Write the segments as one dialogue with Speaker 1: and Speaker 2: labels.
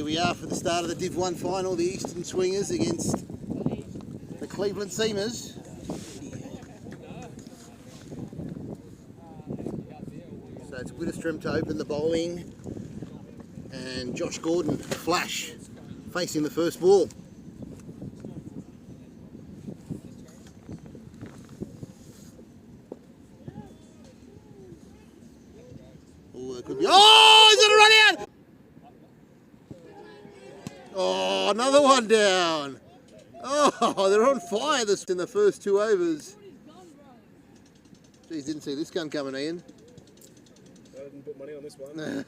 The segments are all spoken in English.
Speaker 1: Here we are for the start of the Div 1 final, the Eastern Swingers against the Cleveland Seamers. So it's Widdistrom to open the bowling, and Josh Gordon, flash, facing the first ball. Oh, it could be. Oh, is it a run out? Oh, another one down. Oh, they're on fire this in the first 2 overs. Geez, didn't see this gun coming, Ian.
Speaker 2: I didn't put money on this one. Oh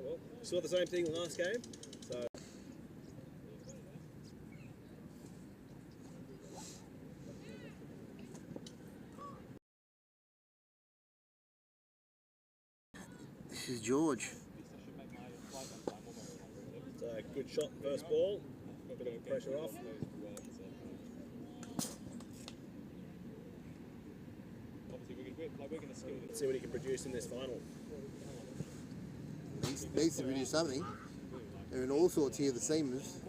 Speaker 2: well, saw the same thing last game. So.
Speaker 1: This is George.
Speaker 2: It's a good shot first ball. A bit of the pressure off. Let's see what he can produce in this final.
Speaker 1: He needs to produce something. They're in all sorts here, the Seamers.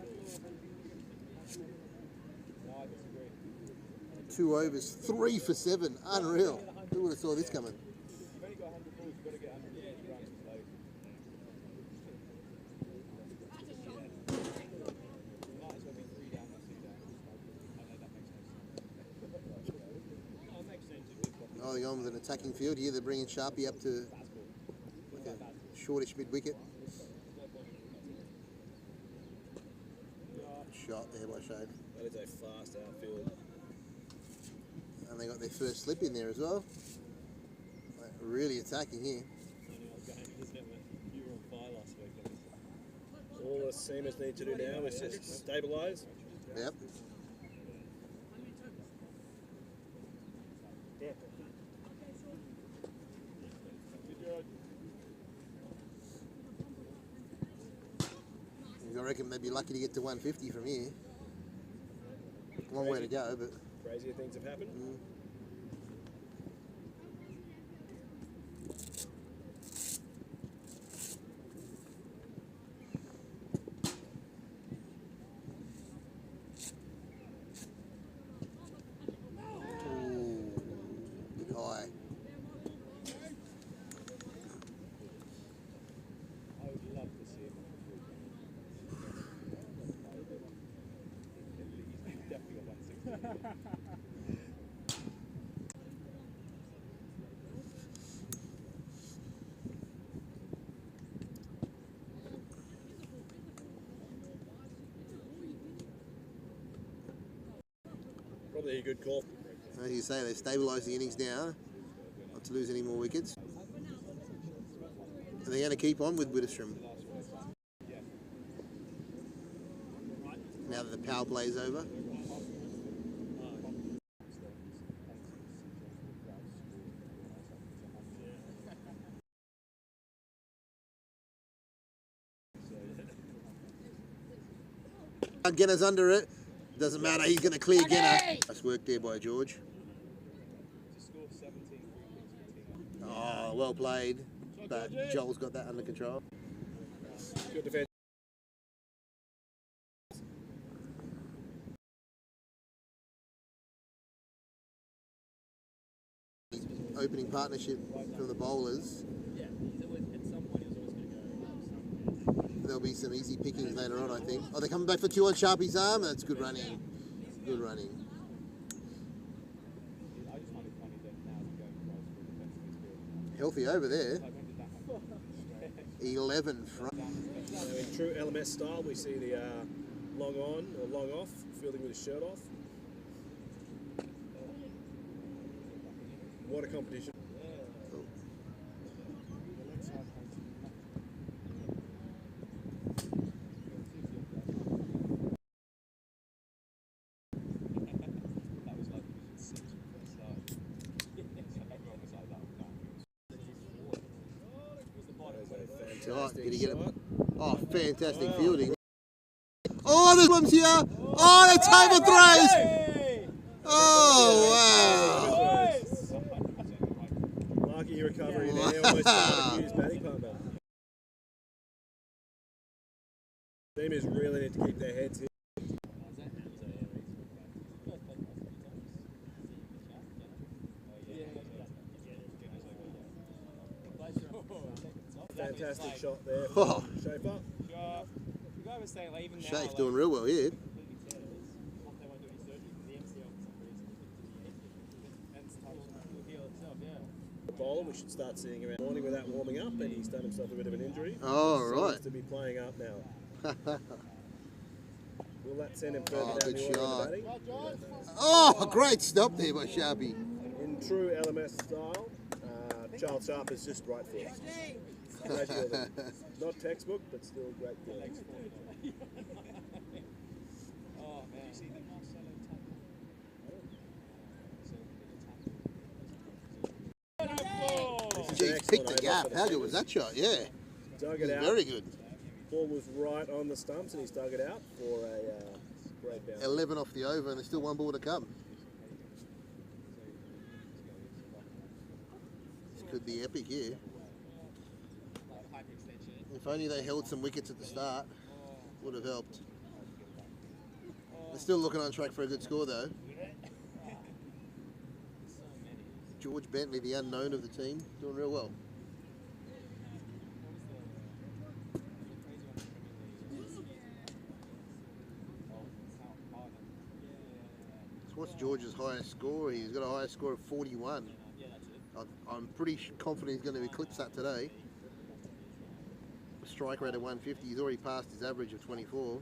Speaker 1: 2 overs, 3 for 7. Unreal. Who would have saw this coming? Oh, they're going with an attacking field here. They're bringing Sharpie up to like a shortish mid-wicket. Shot there by Shade.
Speaker 2: That is a fast outfield.
Speaker 1: And they got their first slip in there as well. Like, really attacking here.
Speaker 2: So all the Seamers need to do now is just stabilise.
Speaker 1: Yep. I reckon they'd be lucky to get to 150 from here. Long way to go, but...
Speaker 2: Crazier things have happened.
Speaker 1: Ooh, bit high.
Speaker 2: Probably a good call.
Speaker 1: As you say, they've stabilised the innings now, not to lose any more wickets. Are they going to keep on with Widdistrom? Now that the power play is over? Genna's under it. Doesn't matter, he's going to clear Genna. Nice work there by George. Oh, well played. But Joel's got that under control.
Speaker 2: Good defence.
Speaker 1: Opening partnership from the bowlers. There'll be some easy pickings later on, I think. Oh, they're coming back for 2 on Sharpie's arm. That's good running. Good running. Healthy over there. 11 front.
Speaker 2: So in true LMS style, we see the long on or long off, fielding with his shirt off. What a competition.
Speaker 1: Did he get it? Oh, fantastic fielding. Oh, there's ones here. Oh, that's over throws. Oh, wow.
Speaker 2: Lucky recovery there. Almost started to use batting. Steamers really need to keep their heads here. Fantastic shot there from Schaefer.
Speaker 1: Shafe doing real well here.
Speaker 2: Bowler we should start seeing around the morning without warming up, and he's done himself a bit of an injury.
Speaker 1: Oh,
Speaker 2: So
Speaker 1: right.
Speaker 2: he needs to be playing up now. Will that send him further down
Speaker 1: good
Speaker 2: the order
Speaker 1: shot.
Speaker 2: of the batting?
Speaker 1: Oh, great stop there by Sharpie.
Speaker 2: In true LMS style, Charles Sharp is just right foot. Great fielding. Not textbook, but still great fielding.
Speaker 1: Gee, picked the gap. How good was that shot? Yeah.
Speaker 2: Dug it out.
Speaker 1: Very good.
Speaker 2: Ball was right on the stumps, and he's dug it out for a great bounce.
Speaker 1: 11 off the over, and there's still one ball to come. This could be epic here. If only they held some wickets at the start, would have helped. They're still looking on track for a good score, though. George Bentley, the unknown of the team, doing real well. So what's George's highest score? He's got a highest score of 41. I'm pretty confident he's going to eclipse that today. A strike rate of 150. He's already passed his average of 24.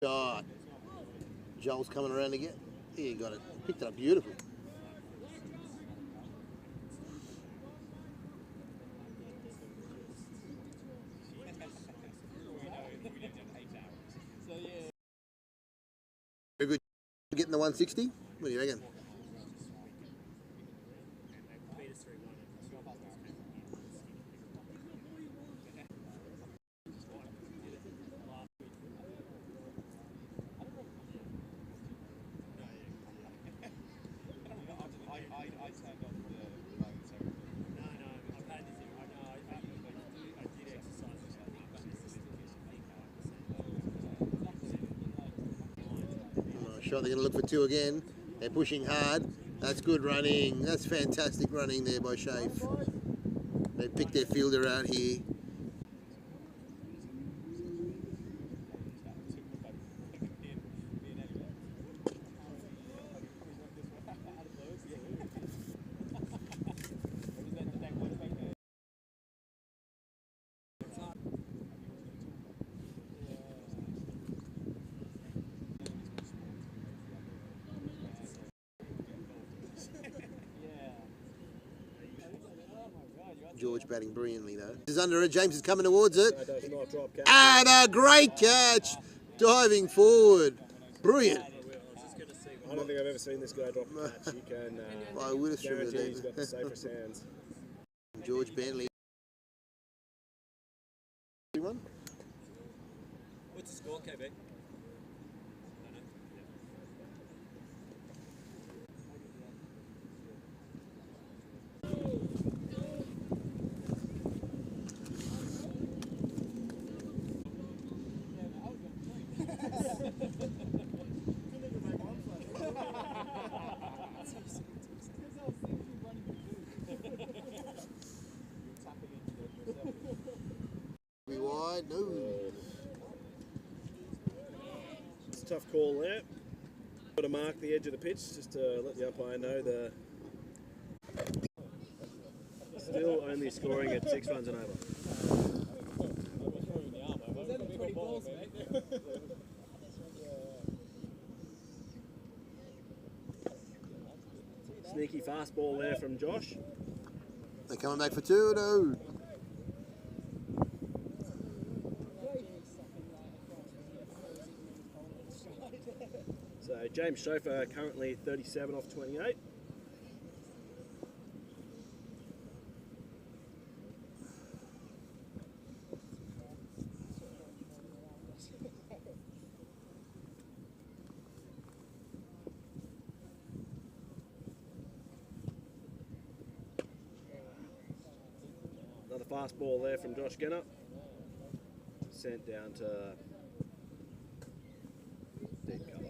Speaker 1: Shot. Joel's coming around again. He got it. Picked it up beautifully. Very good. Getting the 160? What do you reckon? Shot, they're going to look for two again. They're pushing hard. That's good running. That's fantastic running there by Shafe. They picked their fielder out here. George batting brilliantly though. This is under it. James is coming towards it.
Speaker 2: That does not drop catch.
Speaker 1: And a great catch. Diving forward. Brilliant.
Speaker 2: I don't think I've ever seen this guy drop a catch. You can
Speaker 1: I would have
Speaker 2: guarantee he's got the safest hands.
Speaker 1: George Bentley.
Speaker 3: What's the score, KB?
Speaker 1: Be wide, no.
Speaker 2: It's a tough call there. Got to mark the edge of the pitch just to let the umpire know the. Still only scoring at 6 runs and over. Sneaky fast ball there from Josh.
Speaker 1: They're coming back for two, no.
Speaker 2: So James Schofer currently 37 off 28. Another fast ball there from Josh Genner. Sent down to deep cover.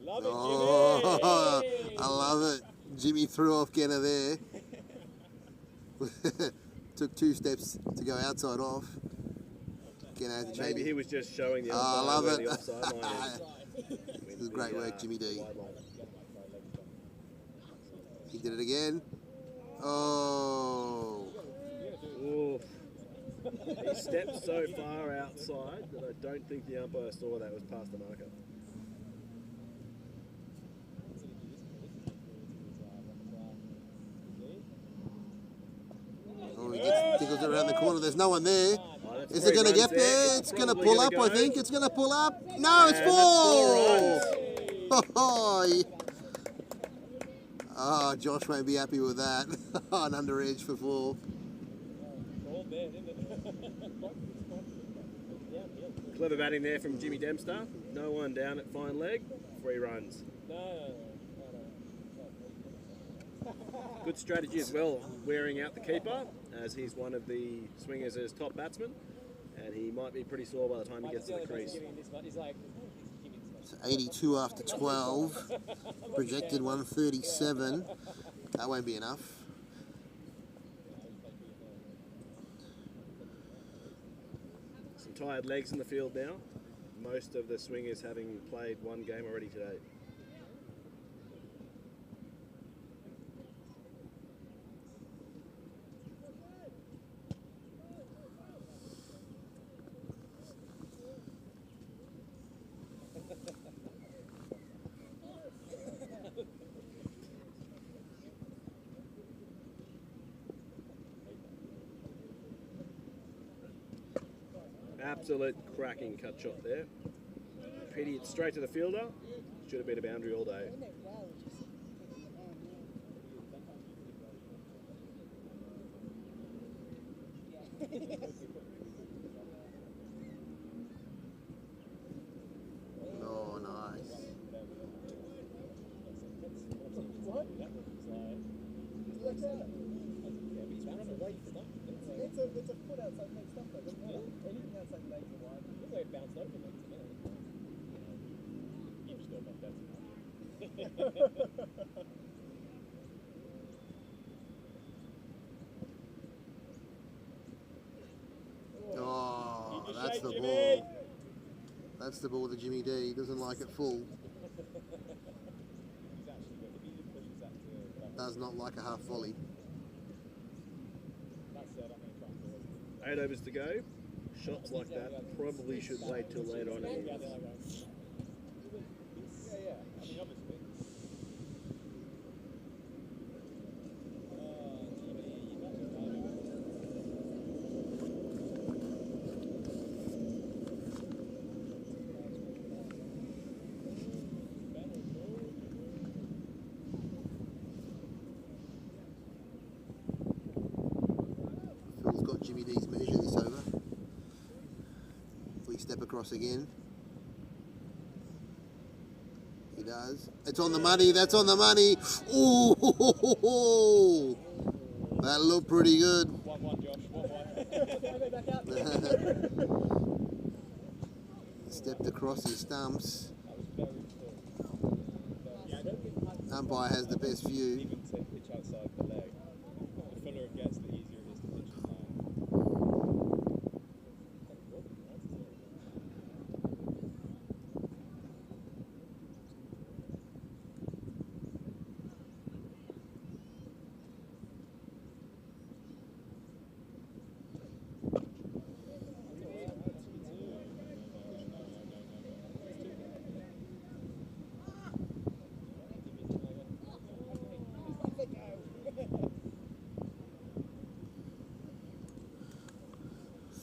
Speaker 3: Love it, Jimmy!
Speaker 1: Oh, I love it. Jimmy threw off Genner there. Took 2 steps to go outside off. Genner had to change.
Speaker 2: Maybe he was just showing the
Speaker 1: Oh, I
Speaker 2: umpire
Speaker 1: love
Speaker 2: where
Speaker 1: it.
Speaker 2: the offside line is.
Speaker 1: This is great work, Jimmy D.
Speaker 2: Wide line.
Speaker 1: He did it again. Oh.
Speaker 2: Oof. He stepped so far outside that I don't think the umpire saw that was past the marker.
Speaker 1: Oh, he gets tickles around the corner. There's no one there.
Speaker 2: Oh, that's
Speaker 1: Is
Speaker 2: three
Speaker 1: it going to
Speaker 2: runs
Speaker 1: get there? It's going to
Speaker 2: probably
Speaker 1: pull up,
Speaker 2: gonna
Speaker 1: I
Speaker 2: go.
Speaker 1: think. It's going to pull up. No, it's
Speaker 2: And that's 4
Speaker 1: 4. Oh, oh, Josh won't be happy with that. An under edge for 4.
Speaker 3: All there, isn't it?
Speaker 2: Clever batting there from Jimmy Dempster. No one down at fine leg. 3 runs.
Speaker 3: No.
Speaker 2: Good strategy as well, wearing out the keeper, as he's one of the swingers as top batsman, and he might be pretty sore by the time he gets to the crease.
Speaker 3: He's like,
Speaker 1: So 82 after 12. Projected 137. That won't be enough.
Speaker 2: Some tired legs in the field now. Most of the swingers having played 1 game already today. Absolute cracking cut shot there. Pity it straight to the fielder. Should have been a boundary all day.
Speaker 1: Oh, nice.
Speaker 3: it's a foot outside next up, though. Doesn't matter. Anything outside legs are wide. Look where it bounced over legs a minute. Inch though, but that's
Speaker 1: Oh, that's the
Speaker 3: Jimmy.
Speaker 1: ball. That's the ball to Jimmy D. He doesn't like it full. Does not like a half volley.
Speaker 2: 8 overs to go. Shots like that probably should wait till later on in the innings.
Speaker 3: Yeah. I mean, obviously.
Speaker 1: Phil's got Jimmy D's measure this over. If we step across again. He does. It's on the money. That's on the money. Ooh, that looked pretty good.
Speaker 3: 1-1, Josh. 1-1.
Speaker 1: Stepped across his stumps.
Speaker 3: That was very cool. Yeah, I don't think
Speaker 1: Umpire has the best view.
Speaker 3: even to pitch outside the leg. The fuller it gets, the easier it is to pitch the line.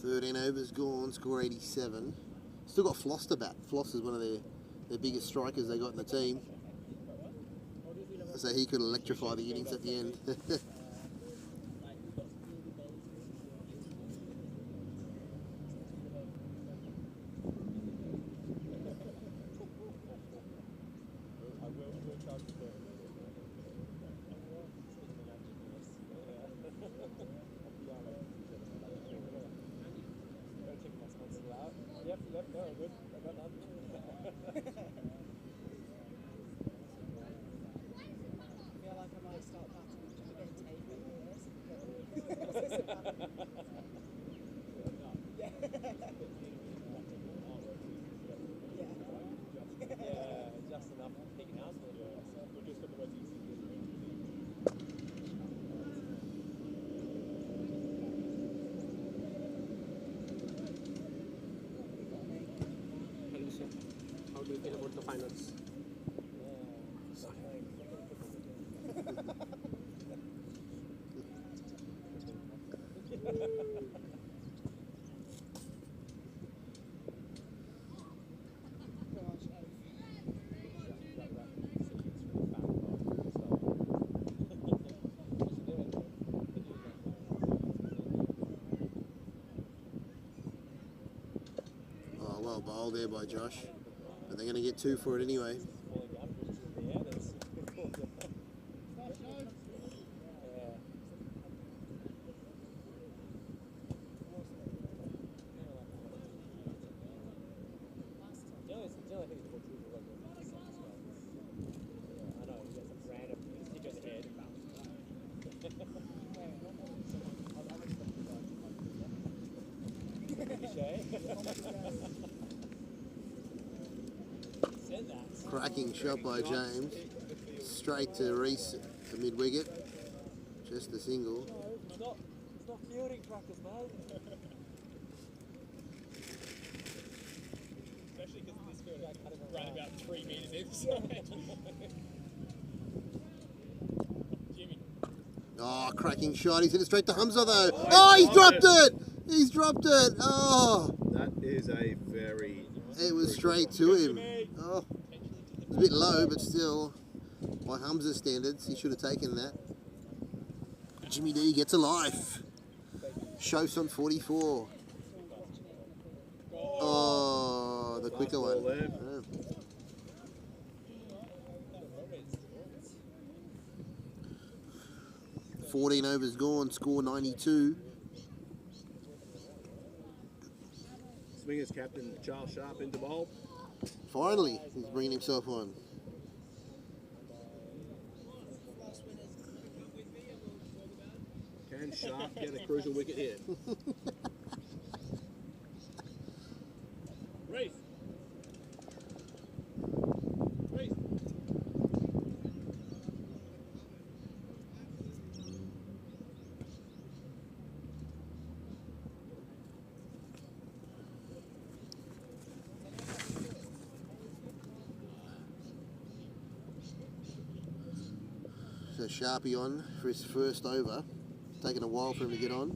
Speaker 1: 13 overs gone, score 87. Still got Floss to bat. Floss is one of their biggest strikers they got in the team. So he could electrify the innings at the end.
Speaker 3: Yep, no, good. I got none.
Speaker 4: I feel like I might start batting just to get taken.
Speaker 3: Yeah, just enough picking house for it. We've just got the most easy.
Speaker 5: How do you feel about the finals?
Speaker 1: Oh, well bowled there by Josh. But they're going to get 2 for it anyway. Cracking shot by James. Straight to Reese, the mid-wicket. Just a single.
Speaker 3: It's not fielding practice, mate. Especially because this field ran about 3 metres inside. Jimmy.
Speaker 1: Oh, cracking shot. He's hit it straight to Hamza though. Oh, he's dropped it! He's dropped it. Oh,
Speaker 2: That is a very...
Speaker 1: it was straight to him. Oh, it's a bit low, but still, by Hamza's standards, he should have taken that. Jimmy D gets a life. Shows on 44. Oh, the quicker
Speaker 2: ball
Speaker 1: one.
Speaker 2: there.
Speaker 1: Oh. "14 overs gone, score 92.
Speaker 2: Swingers captain Charles Sharp into bowl.
Speaker 1: Finally, he's bringing himself on.
Speaker 2: Can Sharp get a crucial wicket here?
Speaker 3: Reese. Reese.
Speaker 1: So Sharpie on for his first over. Taking a while for him to get on.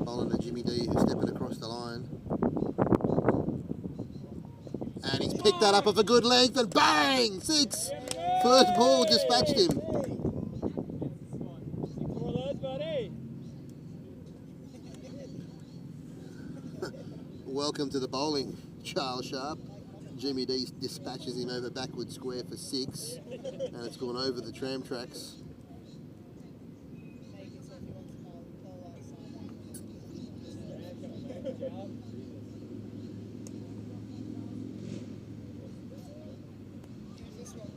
Speaker 1: Bowling to Jimmy D, who's stepping across the line. And he's picked that up off a good length and bang! 6! First ball dispatched him.
Speaker 3: More lads, buddy.
Speaker 1: Welcome to the bowling, Charles Sharp. Jimmy D dispatches him over backward square for 6, and it's gone over the tram tracks.
Speaker 4: Make it so if you want to bowl outside. Choose this one.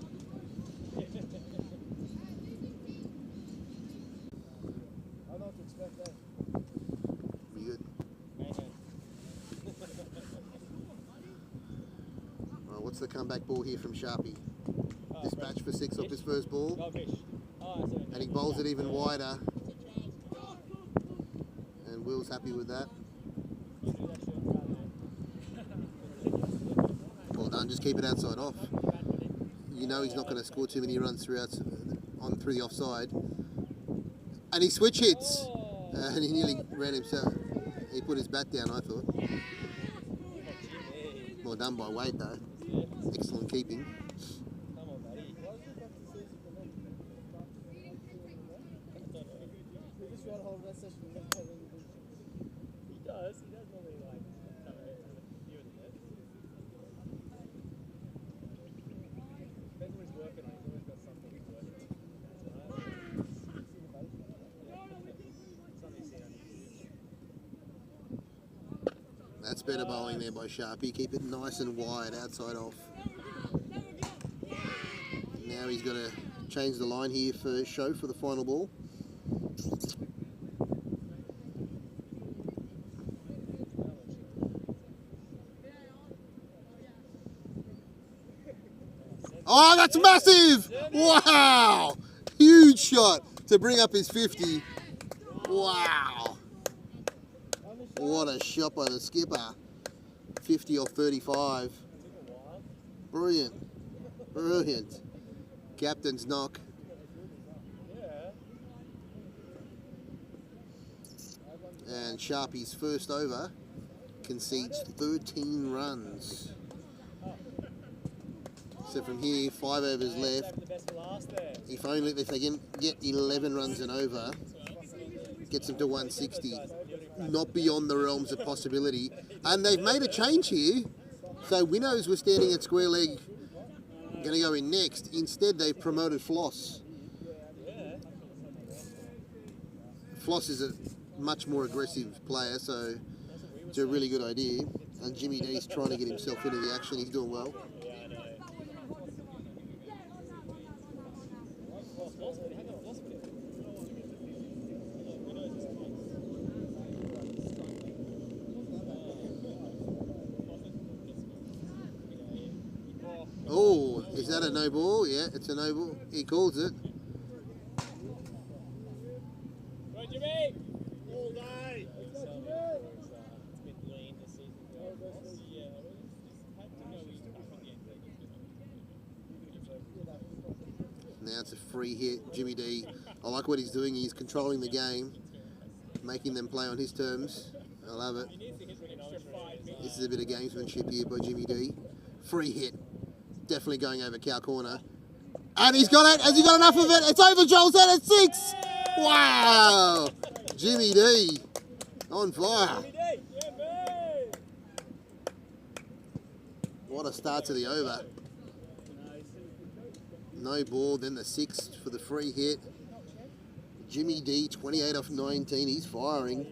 Speaker 3: I don't know what to expect there.
Speaker 1: Be good. What's the comeback ball here from Sharpie? Dispatch for 6 off his first ball,
Speaker 3: Oh, fish. Oh, sorry.
Speaker 1: and he bowls it even wider. And Will's happy with that. Well done, just keep it outside off. You know he's not going to score too many runs through the offside. And he switch hits. And he nearly ran himself. He put his bat down, I thought. Well done by Wade, though. Excellent keeping.
Speaker 3: Come on, buddy. We just try to hold that session.
Speaker 5: He does normally like have a few of them there. Depends what he's working on, he's always got something he's working on. Something he's seen on YouTube.
Speaker 1: That's better bowling there by Sharpie. Keep it nice and wide outside off. Now he's got to change the line here for Show for the final ball. Oh, that's massive! Wow! Huge shot to bring up his 50. Wow! What a shot by the skipper. 50 off 35. Brilliant. Brilliant. Captain's knock. And Sharpie's first over concedes 13 runs. So from here, 5 overs left. If they can get 11 runs and over, gets them to 160. Not beyond the realms of possibility. And they've made a change here. So Winnows was standing at square leg, going to go in next. Instead, they've promoted Floss. Floss is a much more aggressive player, so it's a really good idea. And Jimmy D's trying to get himself into the action. He's doing well. Oh, is that a no ball? Yeah, it's a no ball. He calls it.
Speaker 5: Right, Jimmy! All day!
Speaker 1: Now it's a free hit. Jimmy D, I like what he's doing. He's controlling the game, making them play on his terms. I love it. This is a bit of gamesmanship here by Jimmy D. Free hit. Definitely going over cow corner. And he's got it. Has he got enough of it? It's over Joel's head at 6. Wow. Jimmy D on fire. What a start to the over. No ball, then the 6 for the free hit. Jimmy D, 28 off 19. He's firing.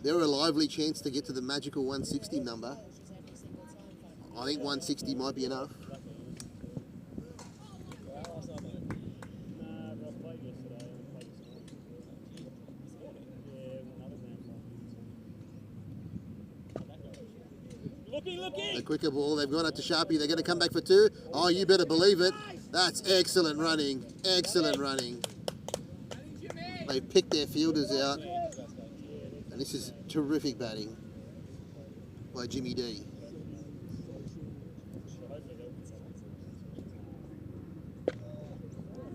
Speaker 1: They're a lively chance to get to the magical 160 number. I think 160 might be enough. A quicker ball, they've gone up to Sharpie, they're going to come back for 2. Oh, you better believe it. That's excellent running, excellent running. They've picked their fielders out. And this is terrific batting by Jimmy D.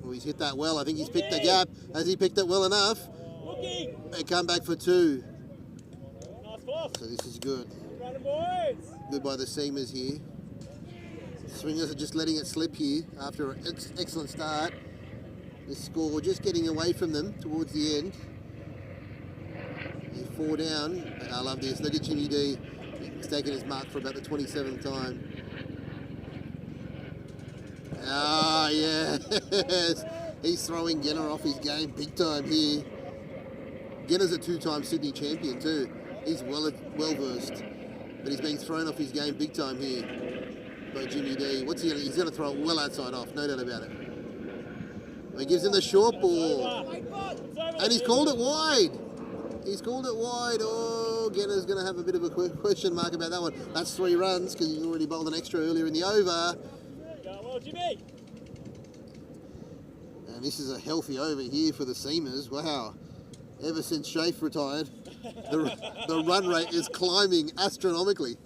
Speaker 1: Well, he's hit that well. I think he's picked the gap. Has he picked it well enough? They come back for 2. So this is good. Good by the seamers here. Swingers are just letting it slip here after an excellent start. This score just getting away from them towards the end. You're 4 down. I love this. Look at Jimmy D. He's taking his mark for about the 27th time. Ah, yes. He's throwing Genner off his game big time here. Genner's a 2-time Sydney champion too. He's well versed. But he's being thrown off his game big time here by Jimmy D. What's he gonna? He's going to throw it well outside off, no doubt about it. He gives him the short ball. And he's called it wide. He's called it wide. Oh, Genner's going to have a bit of a question mark about that one. That's 3 runs because he already bowled an extra earlier in the over. And this is a healthy over here for the seamers. Wow. Ever since Shafe retired, the run rate is climbing astronomically.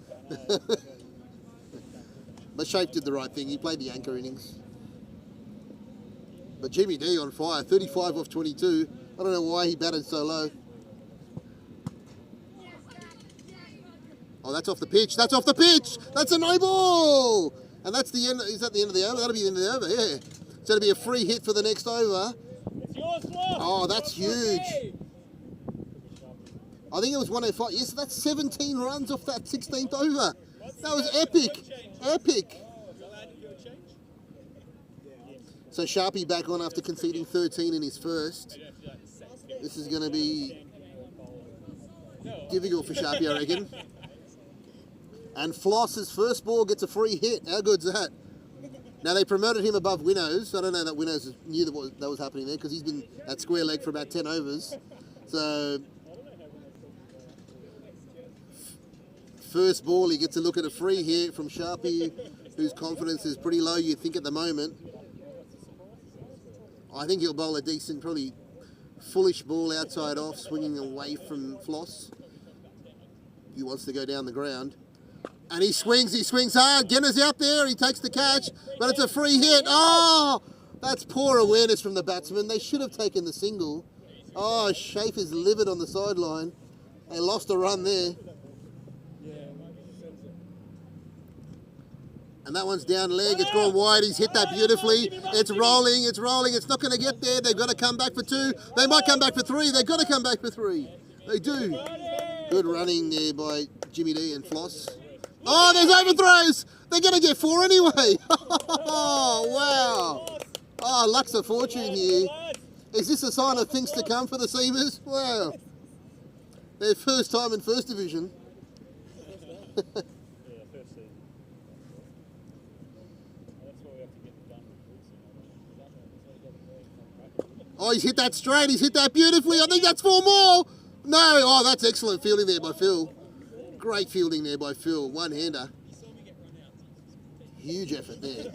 Speaker 1: But Shafe did the right thing. He played the anchor innings. But Jimmy D on fire, 35 off 22. I don't know why he batted so low. Oh, that's off the pitch. That's off the pitch. That's a no ball. And that's the end. Is that the end of the over? That'll be the end of the over, yeah. So it'll be a free hit for the next over.
Speaker 3: It's yours, Floss.
Speaker 1: Oh, that's huge. I think it was 105. Yes, that's 17 runs off that 16th over. That was epic. Epic. So Sharpie back on after conceding 13 in his first. This is going to be difficult for Sharpie, I reckon. And Floss's first ball gets a free hit. How good's that? Now, they promoted him above Winnows. I don't know that Winnows knew that was happening there because he's been at square leg for about 10 overs. So, first ball, he gets a look at a free hit from Sharpie, whose confidence is pretty low, you think, at the moment. I think he'll bowl a decent, probably foolish ball outside off, swinging away from Floss. He wants to go down the ground. And he swings hard. Genna's out there, he takes the catch, but it's a free hit. Oh, that's poor awareness from the batsman. They should have taken the single. Oh, Shafe is livid on the sideline. They lost a run there. And that one's down leg, it's gone wide, he's hit that beautifully. It's rolling, it's not going to get there. They've got to come back for 2. They might come back for 3. They've got to come back for 3. They do. Good running there by Jimmy D and Floss. Oh, there's overthrows. They're going to get 4 anyway. Oh, wow. Oh, luck's a fortune here. Is this a sign of things to come for the Seamers? Wow. Their first time in First Division. Oh, he's hit that straight. He's hit that beautifully. I think that's 4 more. No. Oh, that's excellent fielding there by Phil. Great fielding there by Phil. One-hander. Huge effort there.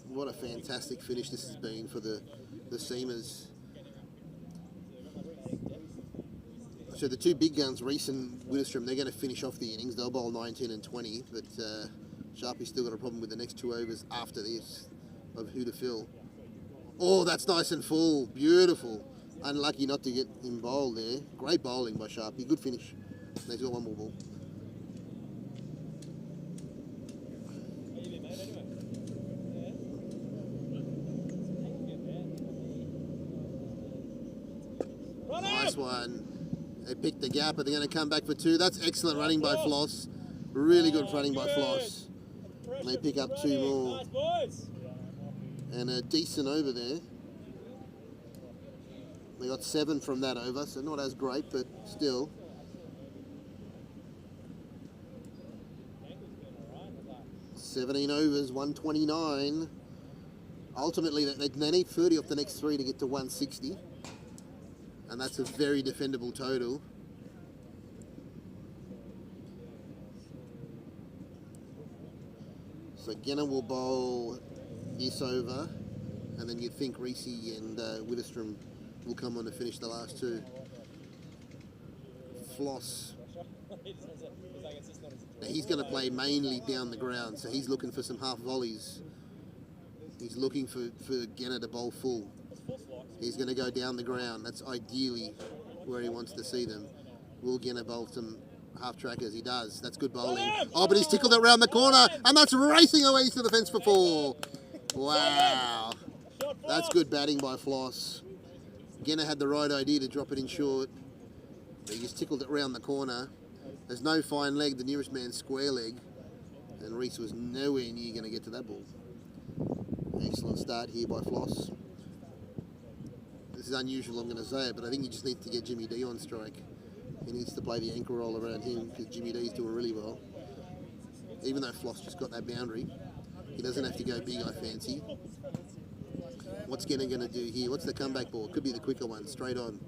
Speaker 1: What a fantastic finish this has been for the Seamers. So the 2 big guns, Reese and Widdistrom, they're going to finish off the innings. They'll bowl 19 and 20, but Sharpie's still got a problem with the next 2 overs after this of who to fill. Oh, that's nice and full. Beautiful. Unlucky not to get him bowled there. Great bowling by Sharpie. Good finish. And he's got 1 more ball. Nice one. They picked the gap, but they're going to come back for 2. That's excellent running by Floss. Really good running by Floss. And they pick up 2 more. And a decent over there. They got 7 from that over, so not as great, but still. $17 overs, 129. Ultimately, they need 30 off the next 3 to get to 160. And that's a very defendable total. So Genna will bowl this over, and then you'd think Reese and Widdistrom will come on to finish the last 2. Floss. Now he's going to play mainly down the ground, so he's looking for some half volleys. He's looking for Genna to bowl full. He's going to go down the ground. That's ideally where he wants to see them. Will Genna bowl some half trackers? He does. That's good bowling. Oh, but he's tickled it around the corner, and that's racing away to the fence for 4. Wow. That's good batting by Floss. Genna had the right idea to drop it in short, but he just tickled it around the corner. There's no fine leg. The nearest man's square leg, and Reese was nowhere near going to get to that ball. Excellent start here by Floss. This is unusual, I'm going to say it, but I think you just need to get Jimmy D on strike. He needs to play the ankle roll around him because Jimmy D's doing really well. Even though Floss just got that boundary, he doesn't have to go big, I fancy. What's Genna going to do here? What's the comeback ball? Could be the quicker one, straight on.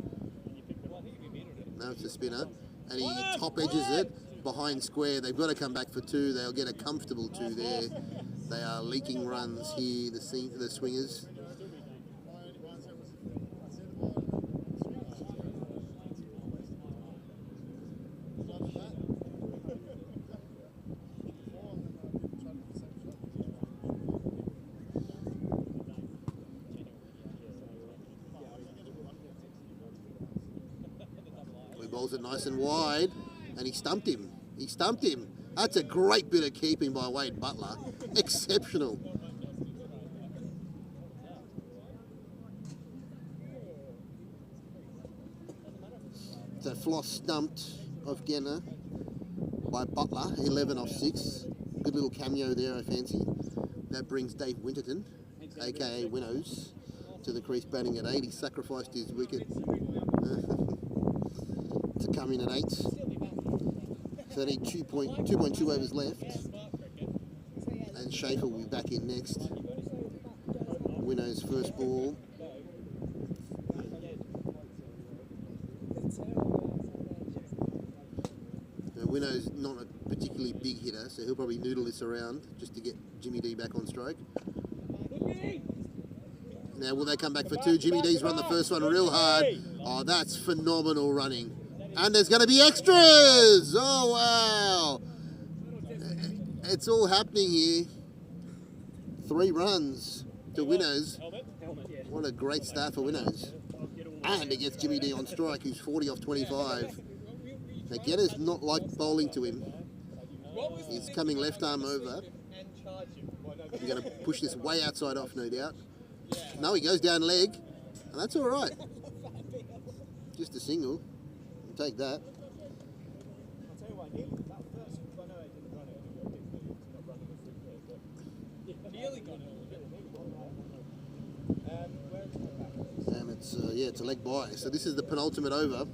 Speaker 1: No, it's a spinner. And he top edges it behind square. They've got to come back for 2. They'll get a comfortable 2 there. They are leaking runs here, the swingers. Bowls it nice and wide, and he stumped him. He stumped him. That's a great bit of keeping by Wade Butler. Exceptional. So Floss stumped off Genna by Butler, 11 off 6. Good little cameo there, I fancy. That brings Dave Winterton, aka Winnows, to the crease batting at 8. He sacrificed his wicket to come in at 8. So they need 2.2 overs left. And Schaefer will be back in next. Winnows first ball. Winnows not a particularly big hitter, so he'll probably noodle this around just to get Jimmy D back on stroke. Now, will they come back for 2? Jimmy D's run the first one real hard. Oh, that's phenomenal running. And there's going to be extras! Oh, wow! It's all happening here. 3 runs to Winnows. What a great start for Winnows. And it gets Jimmy D on strike, who's 40 off 25. Now, Genna's not like bowling to him. He's coming left arm over. He's going to push this way outside off, no doubt. No, he goes down leg, and that's all right. Just a single. I'll take that.
Speaker 3: I'll tell you what, nearly that first, I know I didn't run it, not running the free throw, but nearly got it. Where is it back?
Speaker 1: And it's, it's a leg by. So this is the penultimate over.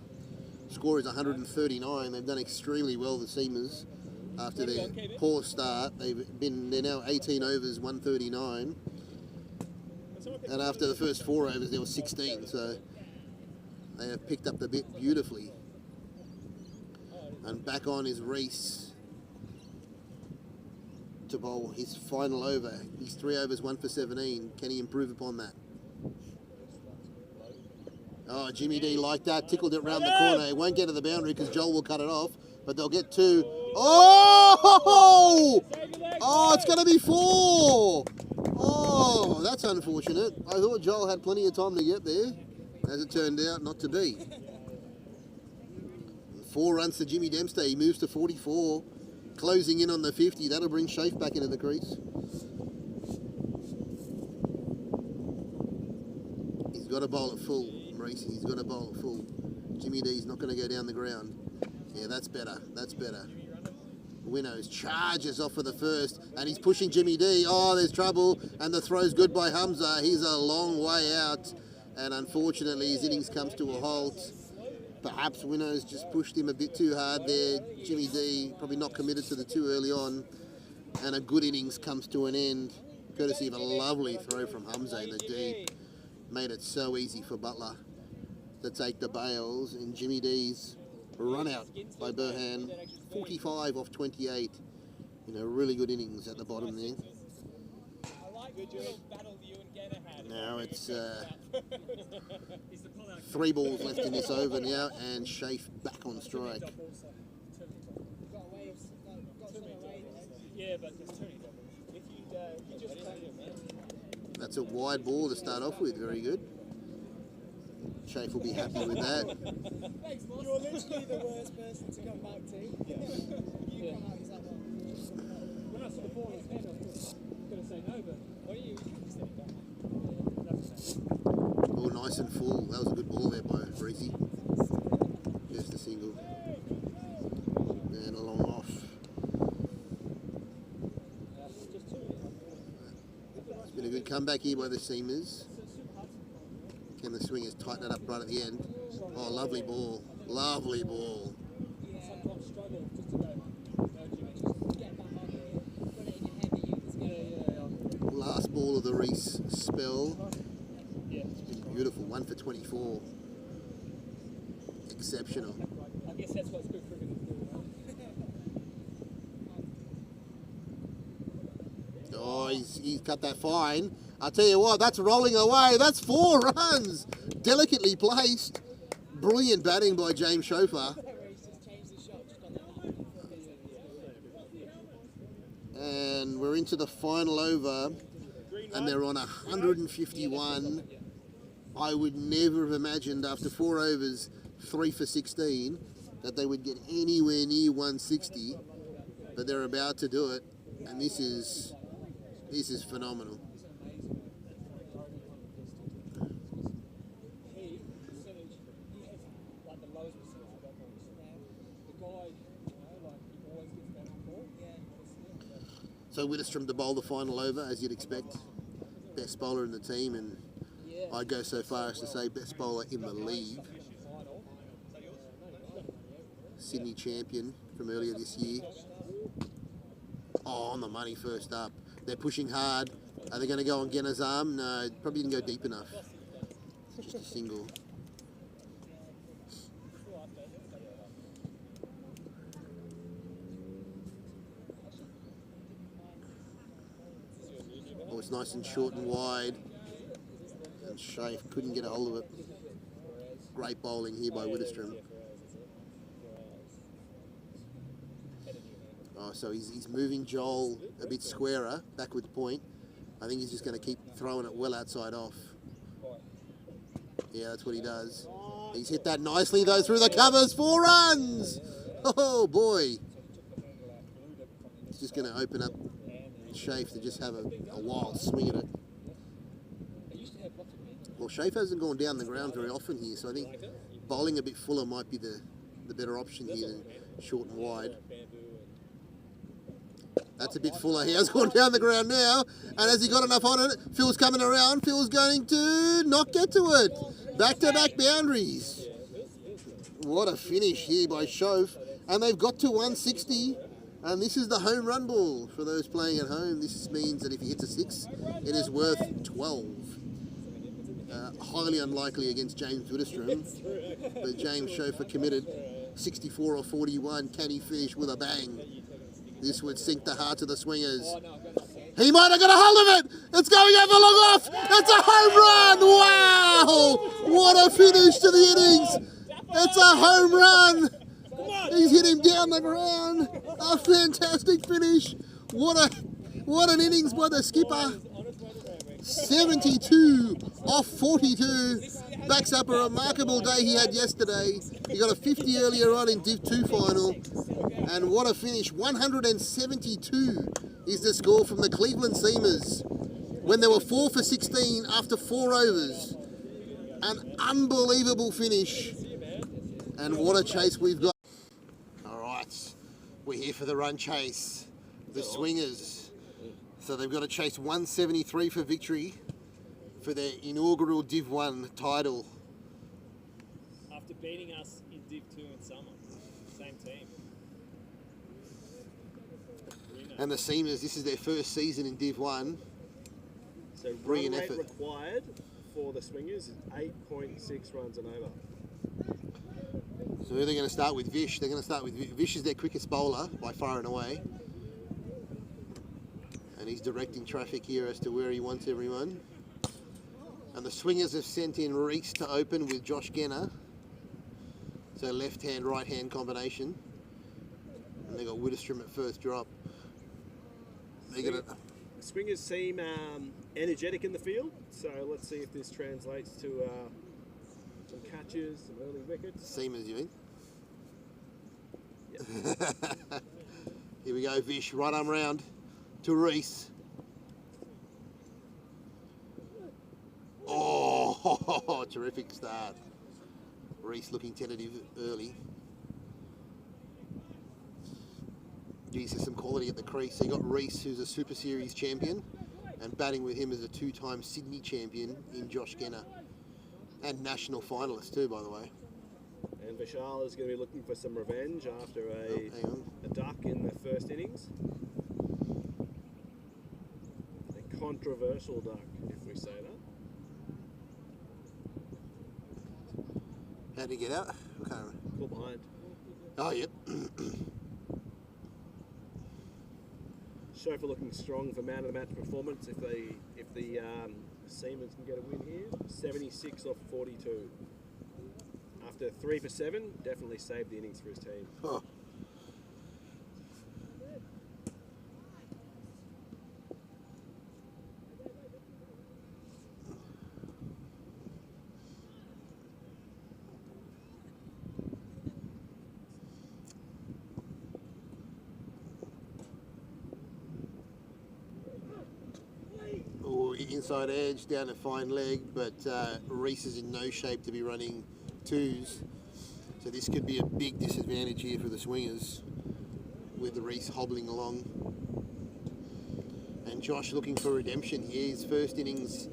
Speaker 1: Score is 139. They've done extremely well, the Seamers, after their poor start. They're now 18 overs, 139. And after the first 4 overs, there were 16. So they have picked up the bit beautifully. And back on is Reese to bowl his final over. He's 3 overs, 1 for 17. Can he improve upon that? Oh, Jimmy D like that, tickled it round the corner. It won't get to the boundary because Joel will cut it off, but they'll get 2. Oh! Oh, it's going to be 4. Oh, that's unfortunate. I thought Joel had plenty of time to get there. As it turned out, not to be. 4 runs to Jimmy Dempster. He moves to 44, closing in on the 50. That'll bring Shafe back into the crease. He's got to bowl at full. He's got to bowl at full. Jimmy D's not going to go down the ground. Yeah, that's better. That's better. Winnows charges off for the first, and he's pushing Jimmy D. Oh, there's trouble, and the throw's good by Hamza. He's a long way out, and unfortunately his innings comes to a halt. Perhaps Winnows just pushed him a bit too hard there. Jimmy D probably not committed to the 2 early on, and a good innings comes to an end, courtesy of a lovely throw from Hamza in the deep. Made it so easy for Butler to take the bails, and Jimmy D's run out by Burhan, 45 off 28. Really good innings at the bottom there. Now it's 3 balls left in this over now, and Shafe back on strike.
Speaker 3: Yeah, but there's 2 if you just
Speaker 1: That's a wide ball to start off with, very good. Shafe will be happy with that.
Speaker 4: You're literally the worst person to come back to. You come out, he's like,
Speaker 3: when I saw the ball in his head, I was going to say no, but what do you said that?
Speaker 1: Ball nice and full. That was a good ball there by Breezy. Just a single. And a long off. It's been a good comeback here by the Seamers. Can the swingers tighten it up right at the end? Oh, lovely ball. Lovely ball.
Speaker 3: Sometimes struggle just to go.
Speaker 4: get back on it, put it in your head that you can
Speaker 1: Last ball of the Reese spell. It's been beautiful. 1 for 24. Exceptional.
Speaker 3: I guess that's what's good for him to do, right?
Speaker 1: Oh, he's cut that fine. I'll tell you what, that's rolling away. That's 4 runs. Delicately placed. Brilliant batting by James Chauffeur.
Speaker 4: He's just changed the shot, just got that.
Speaker 1: And we're into the final over, and they're on 151. I would never have imagined after 4 overs, 3 for 16, that they would get anywhere near 160, but they're about to do it, and this is phenomenal.
Speaker 3: He percentage, he has like the lowest percentage I've ever seen. The guy, you know, like he always gets that on ball.
Speaker 1: So Widdestrom to bowl the final over, as you'd expect. Best bowler in the team, and I'd go so far as to say best bowler in the league. Sydney champion from earlier this year. Oh, on the money first up. They're pushing hard. Are they going to go on Genna's arm? No, probably didn't go deep enough. It's just a single. Oh, it's nice and short and wide. And Shafe couldn't get a hold of it. Great bowling here by Widdestrom. Oh, so he's moving Joel a bit squarer, backwards point. I think he's just going to keep throwing it well outside off. Yeah, that's what he does. He's hit that nicely though through the covers. 4 runs! Oh boy. It's just going to open up Shafe to just have a wild swing at it. Well, Shafe hasn't gone down the ground very often here, so I think bowling a bit fuller might be the better option here than short and wide. That's a bit fuller. He has gone down the ground now, and has he got enough on it? Phil's coming around. Phil's going to not get to it. Back-to-back boundaries. What a finish here by Shafe. And they've got to 160, and this is the home run ball for those playing at home. This means that if he hits a 6, it is worth 12. Highly unlikely against James Widdestrom, but James Shafe committed 64 or 41. Can he finish with a bang? This would sink the heart of the swingers. He might have got a hold of it. It's going over long off. It's a home run. Wow. What a finish to the innings. It's a home run. He's hit him down the ground. A fantastic finish. What an innings by the skipper. 72 off 42. Backs up a remarkable day he had yesterday. He got a 50 earlier on in Div 2 final. And what a finish. 172 is the score from the Cleveland Seamers when they were 4 for 16 after 4 overs. An unbelievable finish. And what a chase we've got. All right, we're here for the run chase. The Swingers. So they've got to chase 173 for victory for their inaugural Div 1 title.
Speaker 3: After beating us in Div 2 in summer. Same team.
Speaker 1: And the Seamers, this is their first season in Div 1.
Speaker 2: So
Speaker 1: Brilliant
Speaker 2: run rate
Speaker 1: effort.
Speaker 2: required for the Swingers is 8.6 runs and over.
Speaker 1: So who are they going to start with? Vish. They're going to start with Vish is their quickest bowler by far and away. And he's directing traffic here as to where he wants everyone. And the Swingers have sent in Reese to open with Josh Genna. So left-hand, right-hand combination. And they got Widdestrom at first drop. They're gonna.
Speaker 2: The Swingers seem energetic in the field, so let's see if this translates to some catches, some early wickets.
Speaker 1: Seamers, you mean?
Speaker 2: Yep.
Speaker 1: Here we go, Vish, right arm round to Reese. Oh, terrific start. Reese looking tentative early. Geez, there's some quality at the crease. So you got Reese, who's a Super Series champion, and batting with him is a 2-time Sydney champion in Josh Genna. And national finalist too, by the way.
Speaker 2: And Vishal is going to be looking for some revenge after
Speaker 1: Hang on.
Speaker 2: a duck in the first innings. A controversial duck, if we say that.
Speaker 1: How did he get out? I can't remember.
Speaker 2: Call behind.
Speaker 1: Oh, yep.
Speaker 2: Shafe looking strong for man of the match performance if the Seamers can get a win here. 76 off 42. After 3 for 7, definitely saved the innings for his team.
Speaker 1: Oh. inside edge, down to fine leg, but Reese is in no shape to be running twos. So this could be a big disadvantage here for the swingers with the Reese hobbling along. And Josh looking for redemption here. His first innings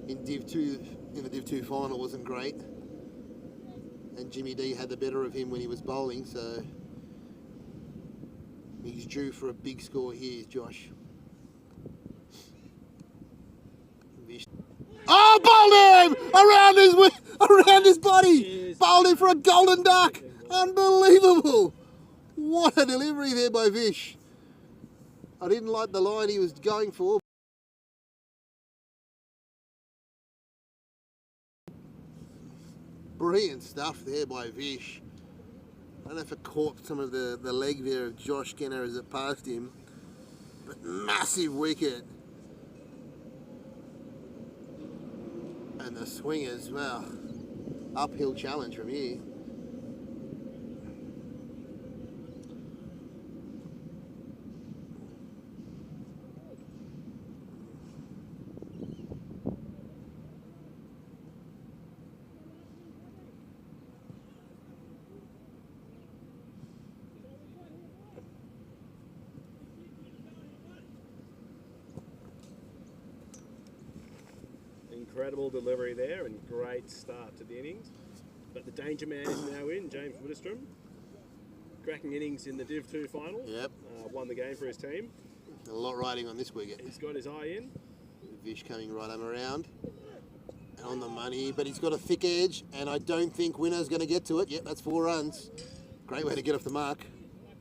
Speaker 1: in Div 2, in the Div 2 final wasn't great. And Jimmy D had the better of him when he was bowling, so he's due for a big score here, Josh. Oh, bowled him! Around his body! Bowled him for a golden duck! Unbelievable! What a delivery there by Vish. I didn't like the line he was going for. Brilliant stuff there by Vish. I don't know if it caught some of the leg there of Josh Kenner as it passed him, but massive wicket. And the swingers, well, uphill challenge from here.
Speaker 2: Incredible delivery there and great start to the innings. But the danger man is now in, James Widdestrom. Cracking innings in the Div 2 final.
Speaker 1: Yep.
Speaker 2: Won the game for his team.
Speaker 1: A lot riding on this wicket.
Speaker 2: He's got his eye in.
Speaker 1: Vish coming right home around. And on the money, but he's got a thick edge, and I don't think Winner's going to get to it. Yep, that's 4 runs. Great way to get off the mark.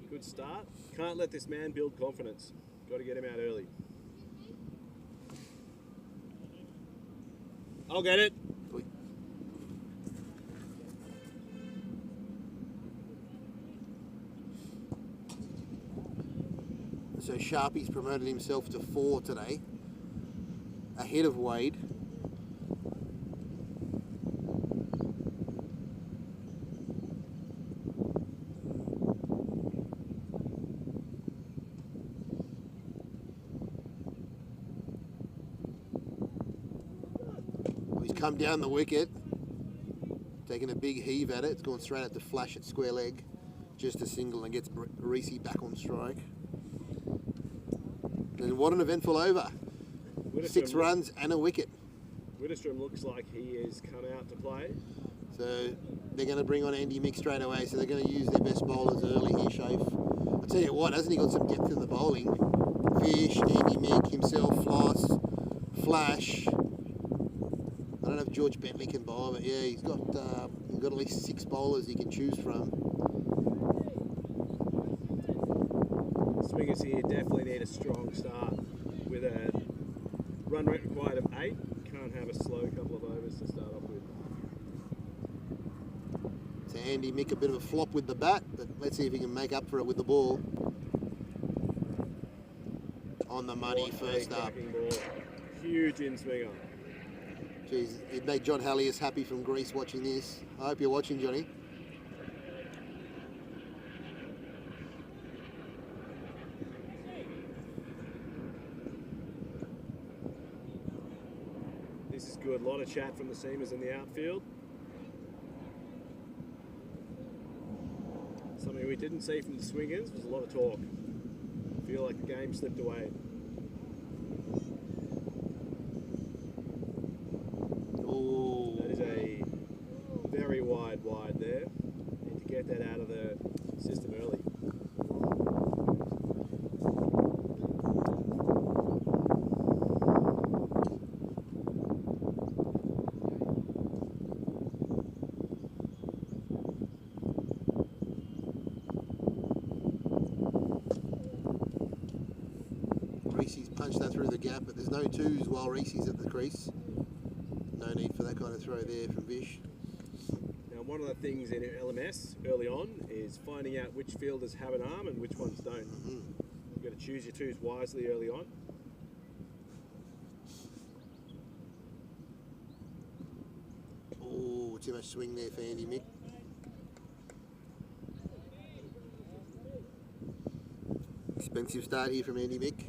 Speaker 2: Good start. Can't let this man build confidence. Got to get him out early. I'll get it.
Speaker 1: So Sharpie's promoted himself to 4 today, ahead of Wade. He's come down the wicket, taking a big heave at it. It's gone straight out to flash at square leg, just a single, and gets Reese back on strike. And what an eventful over. 6 runs and a wicket.
Speaker 2: Widdestrom looks like he is come out to play.
Speaker 1: So they're going to bring on Andy Mick straight away. So they're going to use their best bowlers early here, Shafe. I'll tell you what, hasn't he got some depth in the bowling? Fish, Andy Mick, himself, Floss, Flash. I don't know if George Bentley can bowl, but yeah, he's got at least 6 bowlers he can choose from.
Speaker 2: Swingers here definitely need a strong start with a run rate required of 8. Can't have a slow couple of overs to start off with.
Speaker 1: So Andy Mick a bit of a flop with the bat, but let's see if he can make up for it with the ball. On the money, first up.
Speaker 2: Ball. Huge in swinger.
Speaker 1: Jeez, it made John Hallius happy from Greece watching this. I hope you're watching, Johnny.
Speaker 2: This is good. A lot of chat from the seamers in the outfield. Something we didn't see from the swingers was a lot of talk. I feel like the game slipped away.
Speaker 1: Oh,
Speaker 2: That is a very wide there. Need to get that out of the system early.
Speaker 1: Reese's punched that through the gap, but there's no twos while Reese's at the crease. No need for that kind of throw there from Vish.
Speaker 2: Now, one of the things in LMS early on is finding out which fielders have an arm and which ones don't. You've got to choose your twos wisely early on.
Speaker 1: Oh, too much swing there for Andy Mick. Expensive start here from Andy Mick.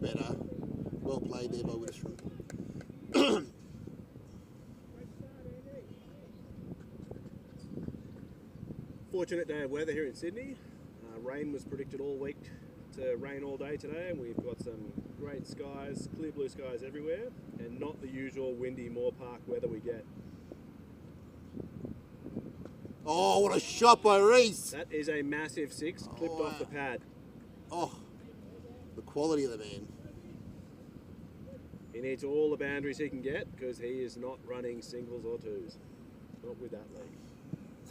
Speaker 1: better. Well played there by Widdistrom.
Speaker 2: Fortunate day of weather here in Sydney. Rain was predicted all week to rain all day today, and we've got some great skies, clear blue skies everywhere, and not the usual windy Moore Park weather we get.
Speaker 1: Oh, what a shot by Reese!
Speaker 2: That is a massive 6, clipped off the pad.
Speaker 1: Oh, the quality of the man.
Speaker 2: He needs all the boundaries he can get because he is not running singles or twos. Not with that league.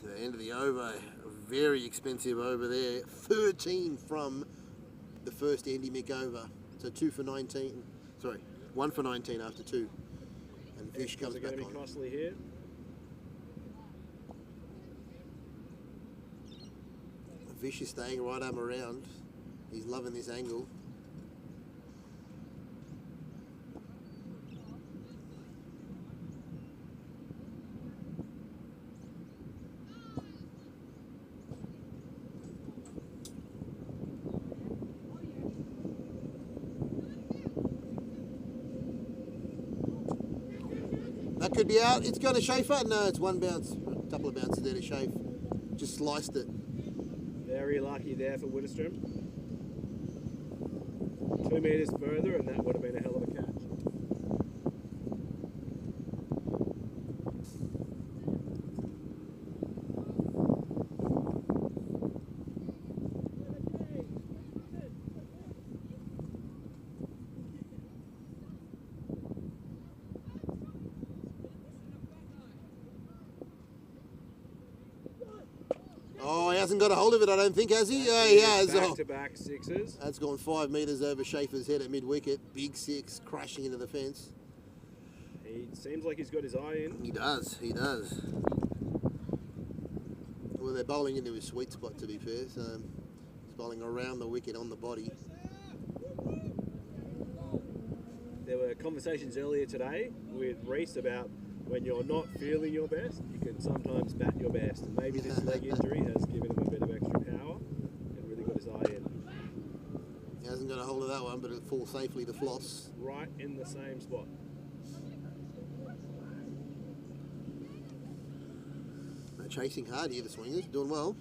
Speaker 1: To the end of the over, a very expensive over there. 13 from the first Andy Mick over. So 2 for 19. Sorry, 1 for 19 after 2. And Vish comes back
Speaker 2: going to be
Speaker 1: on.
Speaker 2: costly here.
Speaker 1: Vish is staying right arm around. He's loving this angle. That could be out. It's going to Schaefer. No, it's one bounce. A couple of bounces there to Schaefer. Just sliced it.
Speaker 2: Very lucky there for Widdistrom. 2 metres further and that would have been a hell of a catch.
Speaker 1: Oh, he hasn't got a hold of it, I don't think, has he? Yeah, he has. Oh.
Speaker 2: Back-to-back sixes.
Speaker 1: That's gone 5 metres over Schaefer's head at mid-wicket. Big 6, crashing into the fence.
Speaker 2: He seems like he's got his eye in.
Speaker 1: He does, he does. Well, they're bowling into his sweet spot, to be fair. So he's bowling around the wicket on the body.
Speaker 2: There were conversations earlier today with Reese about when you're not feeling your best, you can sometimes bat your best. And maybe this leg injury has given him a bit of extra power and really got his eye in.
Speaker 1: He hasn't got a hold of that one, but it'll fall safely to Floss.
Speaker 2: Right in the same spot.
Speaker 1: They're chasing hard here, the swingers, doing well.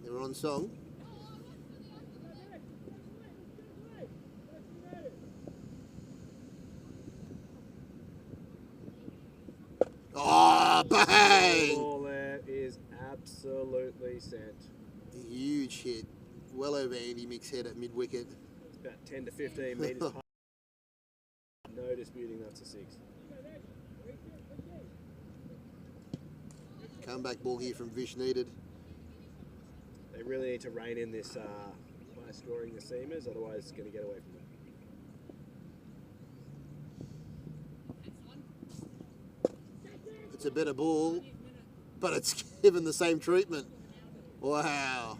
Speaker 1: They were on song. Oh, bang!
Speaker 2: The ball there is absolutely sent.
Speaker 1: Huge hit. Well over Andy Mick's head at mid-wicket.
Speaker 2: It's about 10 to 15 metres high. No disputing that's a 6.
Speaker 1: Comeback ball here from Vish needed.
Speaker 2: They really need to rein in this by scoring the seamers, otherwise it's going to get away from them.
Speaker 1: It's a better ball, but it's given the same treatment. Wow.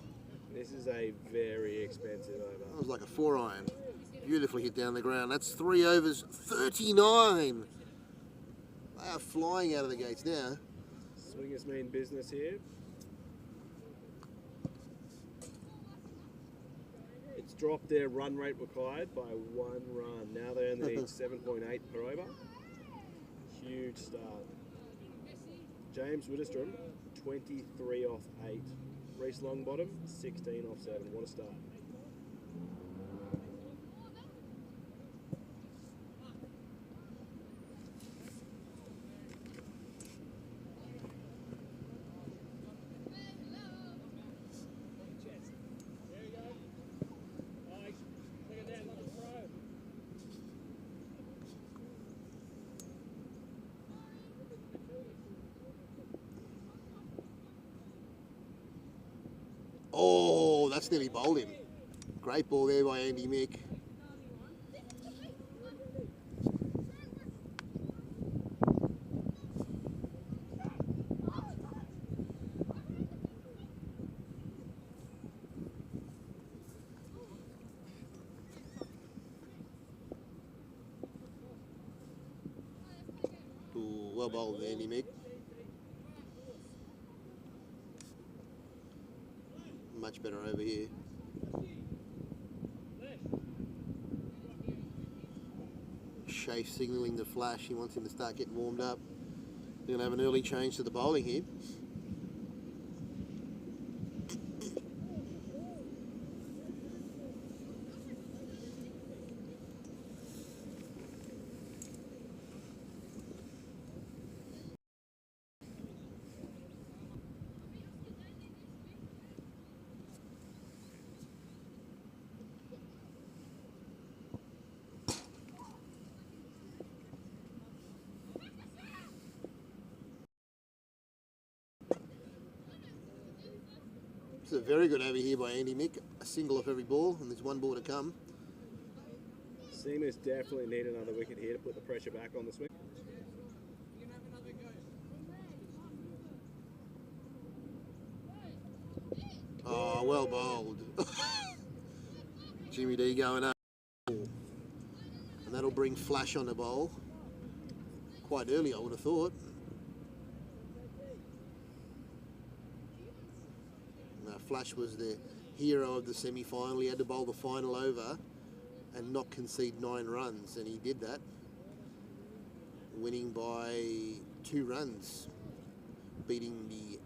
Speaker 2: This is a very expensive
Speaker 1: That
Speaker 2: over.
Speaker 1: was like a 4-iron. Beautifully hit down the ground. That's 3 overs, 39. They are flying out of the gates now.
Speaker 2: Swingers mean business here. It's dropped their run rate required by 1 run. Now they only need 7.8 per over. Huge start. James Widdistrom, 23 off 8. Reese Longbottom, 16 off 7. What a start.
Speaker 1: Oh, that's nearly bowled him. Great ball there by Andy Mick. Ooh, well bowled, Andy Mick. Much better over here. Shafe signalling the Flash. He wants him to start getting warmed up. They're going to have an early change to the bowling here. It's a very good over here by Andy Mick. A single off every ball, and there's one ball to come.
Speaker 2: Seamers definitely need another wicket here to put the pressure back on the swing.
Speaker 1: Oh, well bowled. Jimmy D going up. And that'll bring Flash on the bowl. Quite early, I would have thought. Flash was the hero of the semi-final. He had to bowl the final over and not concede 9 runs, and he did that, winning by 2 runs, beating the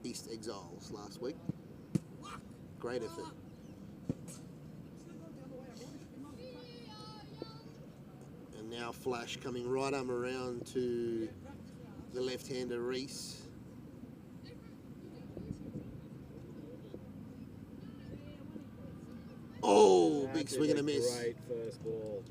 Speaker 1: East Exiles last week. Great effort. And now Flash coming right arm around to the left-hander Reese. Oh, big swing and a miss.
Speaker 2: Great first ball.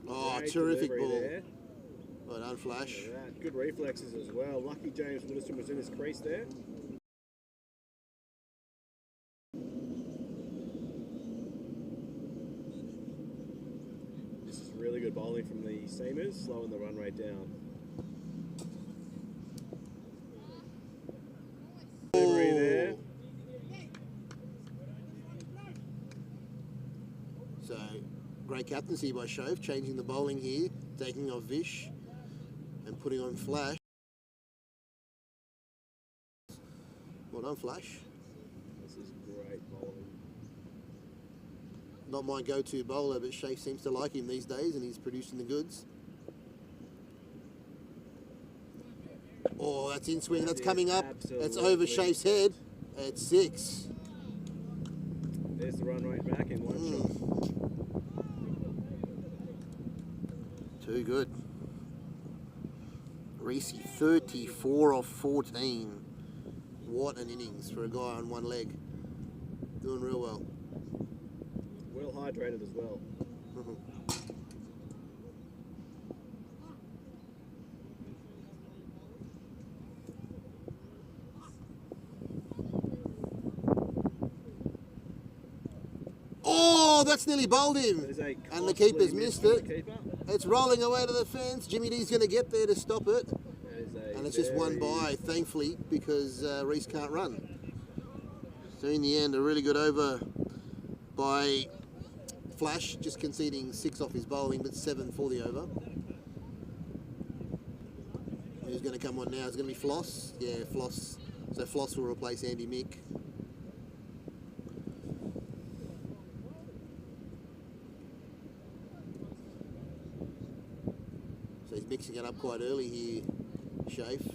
Speaker 1: Oh,
Speaker 2: Great
Speaker 1: terrific
Speaker 2: delivery
Speaker 1: ball.
Speaker 2: there.
Speaker 1: Well done, Flash.
Speaker 2: Look at that. Good reflexes as well. Lucky James Widdowson was in his crease there. This is really good bowling from the Seamers, slowing the run rate down. Delivery there.
Speaker 1: So, great captaincy by Shove, changing the bowling here, taking off Vish and putting on Flash. Well done, Flash.
Speaker 2: This is great bowling.
Speaker 1: Not my go-to bowler, but Shafe seems to like him these days, and he's producing the goods. Oh, that's in swing. That's coming up. That's over
Speaker 2: Absolutely.
Speaker 1: Shafe's head. It's 6.
Speaker 2: There's the run rate back in one shot.
Speaker 1: Too good. Reese, 34 off 14. What an innings for a guy on one leg. Doing real well.
Speaker 2: Well hydrated as well.
Speaker 1: Oh, that's nearly bowled him.
Speaker 2: That is a
Speaker 1: And the
Speaker 2: costly
Speaker 1: keeper's
Speaker 2: miss
Speaker 1: missed
Speaker 2: from
Speaker 1: it.
Speaker 2: the keeper.
Speaker 1: It's rolling away to the fence. Jimmy D's going to get there to stop it.
Speaker 2: That is a
Speaker 1: And it's just one
Speaker 2: very-
Speaker 1: by, thankfully, because Reese can't run. So in the end, a really good over by Flash, just conceding 6 off his bowling, but 7 for the over. Who's going to come on now? It's going to be Floss. Yeah, Floss. So Floss will replace Andy Mick. So he's mixing it up quite early here, Shafe,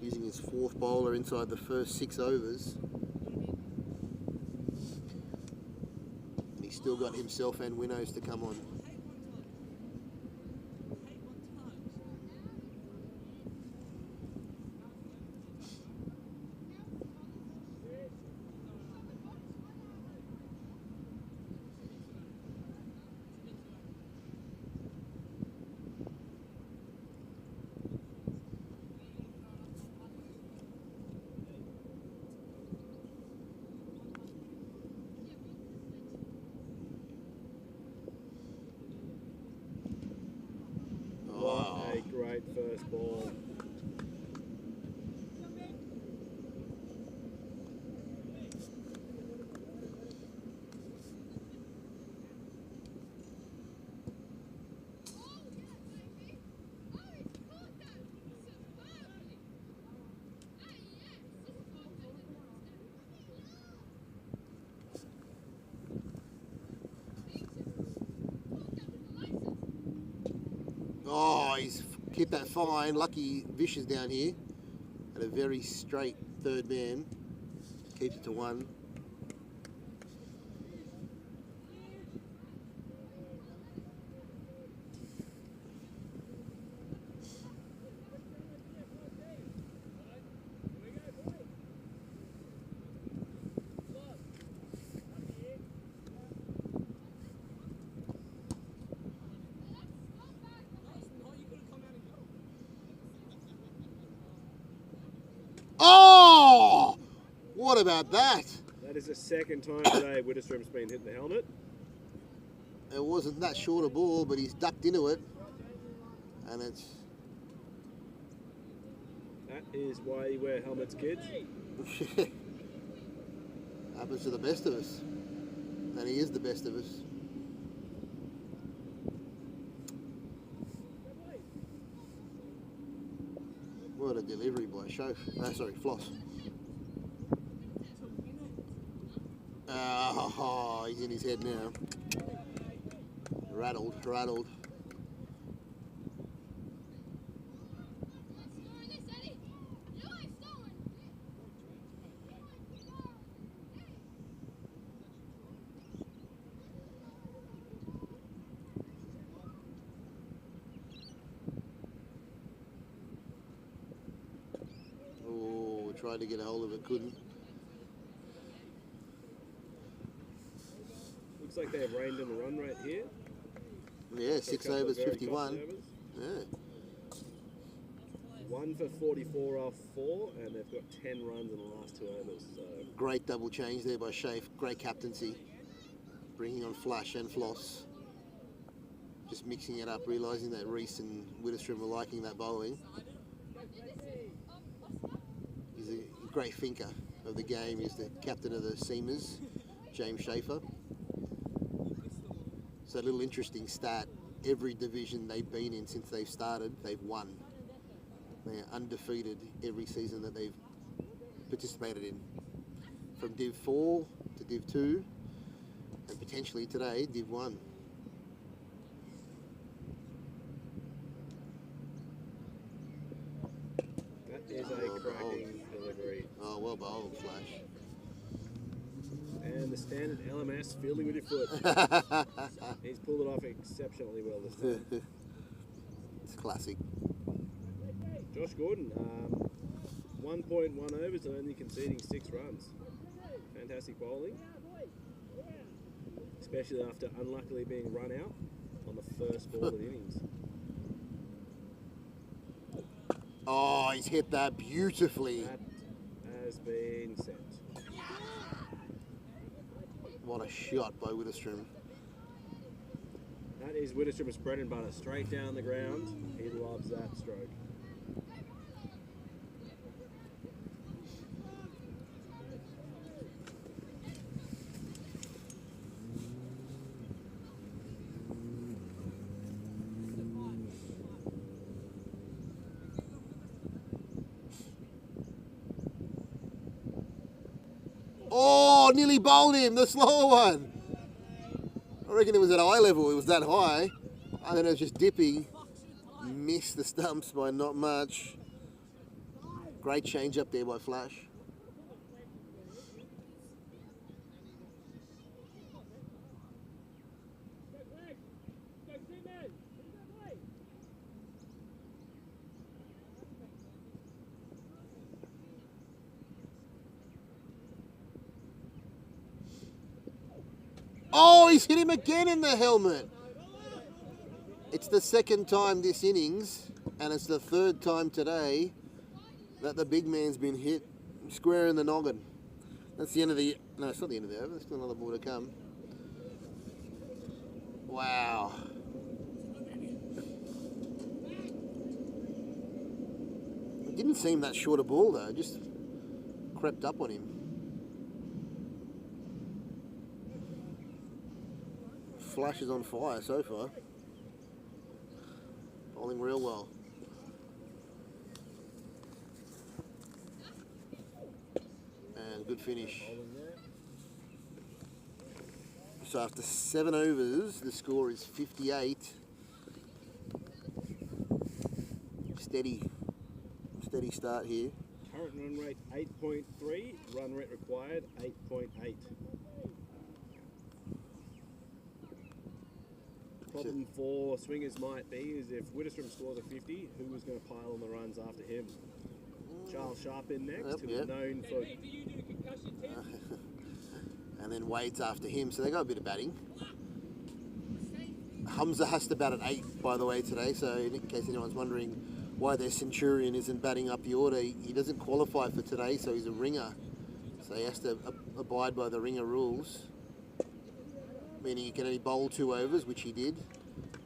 Speaker 1: using his 4th bowler inside the first 6 overs. And he's still got himself and Winnows to come on.
Speaker 2: What a great first ball.
Speaker 1: Oh, he's hit that fine. Lucky Vish is down here. And a very straight third man. Keeps it to 1. Oh! What about that?
Speaker 2: That is the second time today Widdowstrom's been hitting the helmet.
Speaker 1: It wasn't that short a ball, but he's ducked into it. And it's...
Speaker 2: That is why you wear helmets, kids.
Speaker 1: happens to the best of us. And he is the best of us. What a delivery by Floss. Oh, he's in his head now. Rattled. Oh, tried to get a hold of it, couldn't.
Speaker 2: Looks like they've reined in the run rate here.
Speaker 1: Yeah,
Speaker 2: For a
Speaker 1: 6
Speaker 2: couple of
Speaker 1: overs,
Speaker 2: very
Speaker 1: 51.
Speaker 2: costly overs.
Speaker 1: Yeah.
Speaker 2: 1 for 44 off 4, and they've got 10 runs in the last 2 overs. So
Speaker 1: Great double change there by Shafe. Great captaincy. Bringing on Flash and Floss. Just mixing it up, realising that Reese and Widdowstrom were liking that bowling. He's a great thinker of the game. He's the captain of the Seamers, James Schaefer. So a little interesting stat. Every division they've been in since they've started, they've won. They are undefeated every season that they've participated in. From Div 4 to Div 2, and potentially today, Div 1.
Speaker 2: that is a cracking delivery.
Speaker 1: Oh, well bowled, Flash.
Speaker 2: And the standard LMS, fielding with your foot. He's pulled it off exceptionally well this time.
Speaker 1: It's classic.
Speaker 2: Josh Gordon, 1.1 overs and only conceding 6 runs. Fantastic bowling. Especially after unluckily being run out on the first ball of the innings.
Speaker 1: Oh, he's hit that beautifully.
Speaker 2: That has been sent.
Speaker 1: What a shot by Widdowstrom.
Speaker 2: That is Widdowstrom's bread and butter, straight down the ground. He loves that stroke.
Speaker 1: Oh, nearly bowled him, the slower one. I reckon it was at eye level, it was that high. And then it was just dipping. Missed the stumps by not much. Great change up there by Flash. Oh, he's hit him again in the helmet. It's the second time this innings, and it's the third time today that the big man's been hit square in the noggin. That's the end of the... No, it's not the end of the over. There's still another ball to come. Wow. It didn't seem that short a ball, though. It just crept up on him. Flash is on fire so far. Bowling real well. And good finish. So after 7 overs, the score is 58. steady start here.
Speaker 2: Current run rate 8.3, run rate required 8.8. Problem for swingers might be is if Widdistrom scores a 50, who was going to pile on the runs after him? Charles Sharp in next, who is known for...
Speaker 1: And then Wade's after him, so they got a bit of batting. Humza has to bat at 8, by the way, today, so in case anyone's wondering why their Centurion isn't batting up the order, he doesn't qualify for today, so he's a ringer. So he has to abide by the ringer rules, meaning he can only bowl 2 overs, which he did,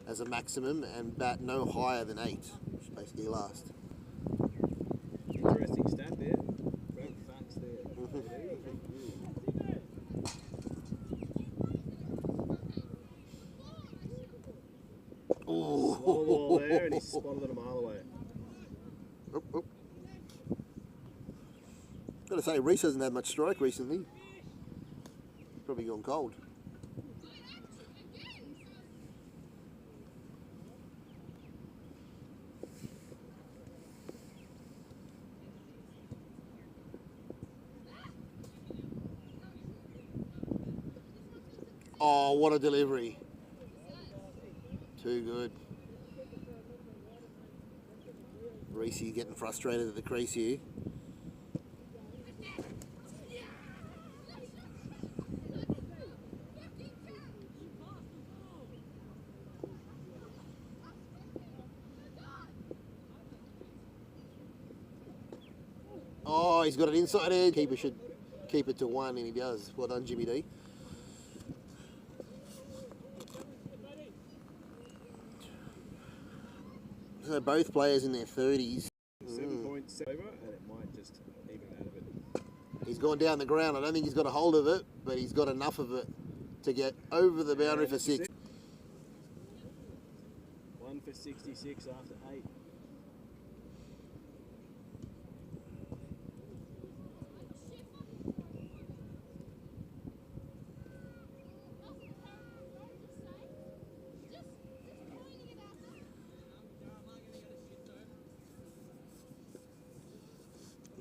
Speaker 1: as a maximum, and bat no higher than 8, which is basically last.
Speaker 2: Interesting stat there. Great facts there.
Speaker 1: Ooh.
Speaker 2: Slow ball there, and he spotted it a mile away.
Speaker 1: Oh. Gotta say, Reese hasn't had much strike recently. Probably gone cold. Oh, what a delivery. Too good. Reese getting frustrated at the crease here. Oh, he's got an inside edge. Keeper should keep it to 1, and he does. Well done, Jimmy D. So both players in their 30s.
Speaker 2: 7.7 over, and it might just even out of it.
Speaker 1: He's gone down the ground. I don't think he's got a hold of it, but he's got enough of it to get over the boundary for 6.
Speaker 2: 1 for 66 after 8.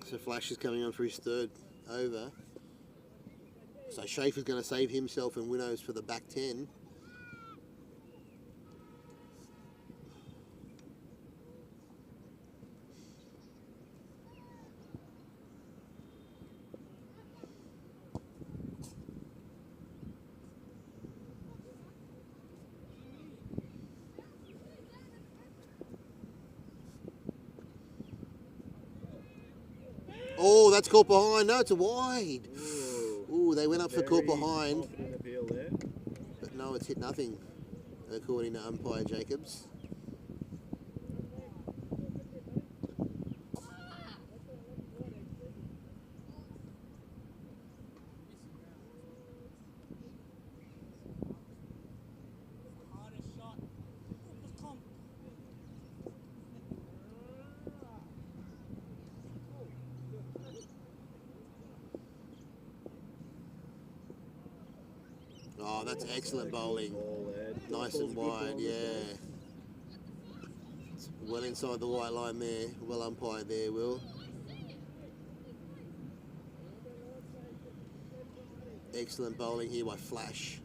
Speaker 1: So Flash is coming on for his 3rd over. So Schaefer's going to save himself and Winnows for the back 10. Oh, that's caught behind. No, it's a wide. Ooh, they went up for caught behind.
Speaker 2: Confident appeal there.
Speaker 1: But no, it's hit nothing, according to umpire Jacobs. Oh, that's excellent bowling.
Speaker 2: Ball there.
Speaker 1: Nice
Speaker 2: Ball's
Speaker 1: and
Speaker 2: a good
Speaker 1: wide,
Speaker 2: ball.
Speaker 1: yeah. It's well inside the white line there. Well umpired there, Will. Excellent bowling here by Flash.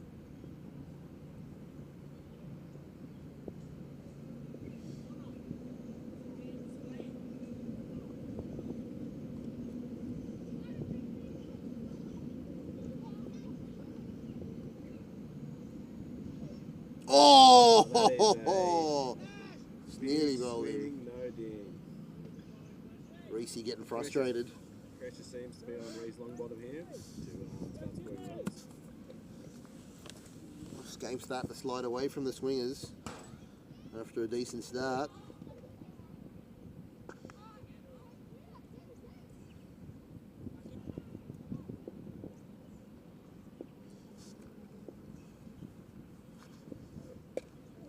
Speaker 1: Oh! It's nearly bowling.
Speaker 2: Swing, no ding.
Speaker 1: Reese getting frustrated.
Speaker 2: Pressure seems to be on Ree's long bottom here to start scoring runs.
Speaker 1: This game's starting to slide away from the swingers after a decent start.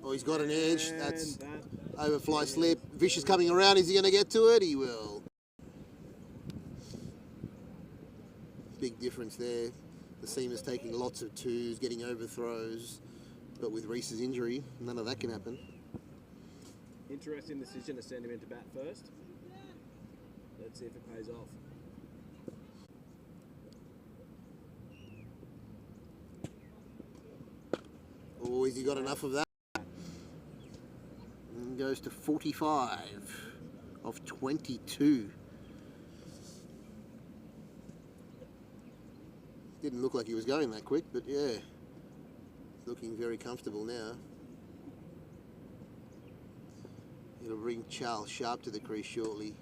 Speaker 1: Oh, he's got an edge. That's overfly slip. Vish is coming around. Is he going to get to it? He will. Big difference there. The seamer's taking lots of 2s, getting overthrows. But with Reese's injury, none of that can happen.
Speaker 2: Interesting decision to send him into bat first. Let's see if it pays off.
Speaker 1: Oh, has he got enough of that? And goes to 45 of 22. Didn't look like he was going that quick, but yeah, looking very comfortable now. It'll bring Charles Sharp to the crease shortly.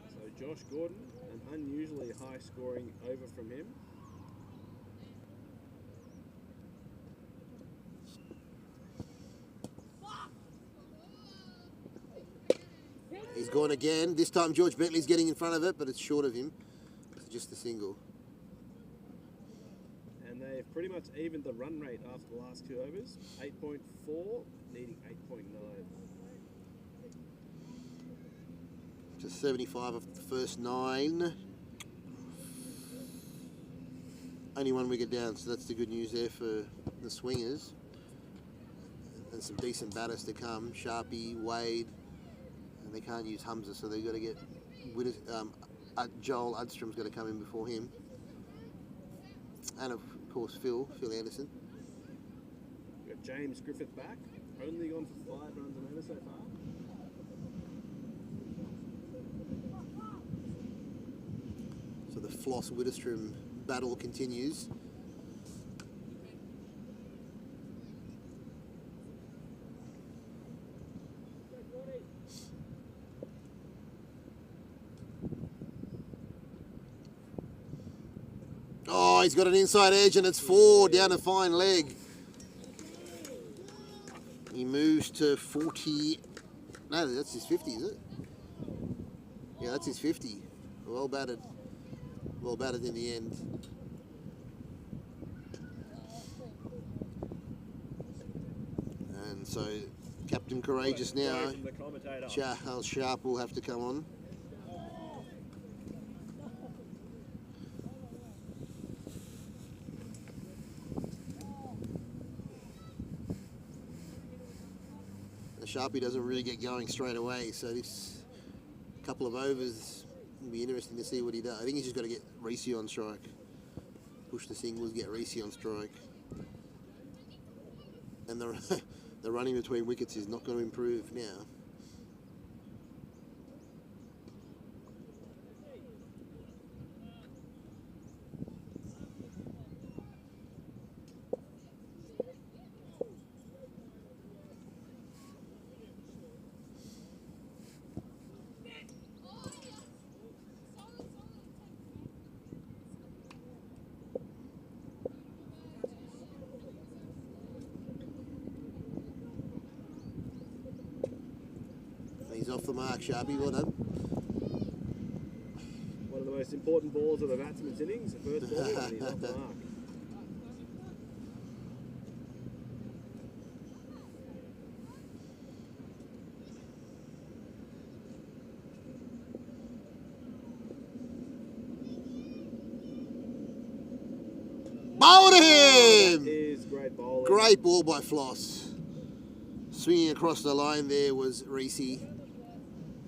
Speaker 2: So Josh Gordon, an unusually high scoring over from him.
Speaker 1: He's gone again. This time George Bentley's getting in front of it, but it's short of him. It's just a single.
Speaker 2: And they've pretty much evened the run rate after the last 2 overs. 8.4, needing 8.9.
Speaker 1: Just 75 of the first 9. Only 1 wicket down, so that's the good news there for the swingers. And some decent batters to come. Sharpie, Wade, and they can't use Humza, so they've got to get Joel Udstrom's got to come in before him. And of course Phil Anderson.
Speaker 2: We've got James Griffith back. Only gone for 5 runs and over so far.
Speaker 1: So the Floss Widdistrom battle continues. Oh, he's got an inside edge and it's 4 down a fine leg. He moves to 40. No, that's his 50, is it? Yeah, that's his 50. Well batted. Well batted in the end. And so Captain Courageous now.
Speaker 2: From the commentator.
Speaker 1: Charles Sharp will have to come on. Sharpie doesn't really get going straight away, so this couple of overs will be interesting to see what he does. I think he's just got to get Reese on strike. Push the singles, get Reese on strike. And the running between wickets is not going to improve now. He's off the mark, Sharpie, well done.
Speaker 2: One of the most important balls of the batsman's innings, the first ball, and he's off the mark.
Speaker 1: Bowled him!
Speaker 2: Is great bowling.
Speaker 1: Great ball by Floss. Swinging across the line there was Reese.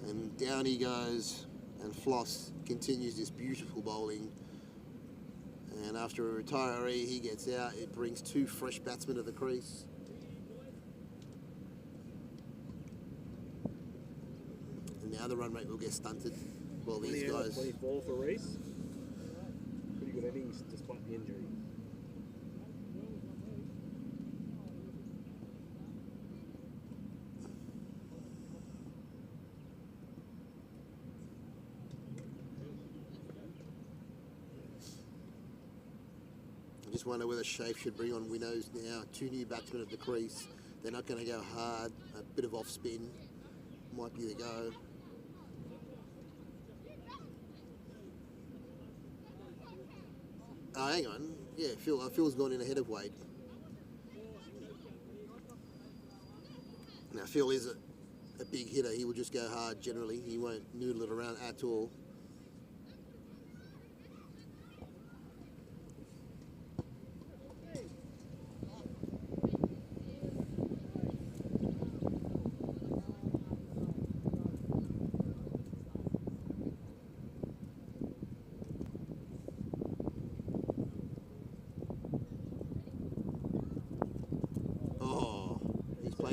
Speaker 1: And down he goes. And Floss continues this beautiful bowling. And after a retiree, he gets out. It brings 2 fresh batsmen to the crease. And now the run rate will get stunted. Well, these
Speaker 2: 20 out of
Speaker 1: guys.
Speaker 2: 24 for Reese. Pretty good innings despite the injury.
Speaker 1: I just wonder whether Shafe should bring on Winnows now. 2 new batsmen at the crease. They're not going to go hard. A bit of off spin might be the go. Oh, hang on. Yeah, Phil's gone in ahead of Wade. Now, Phil is a big hitter. He will just go hard generally. He won't noodle it around at all.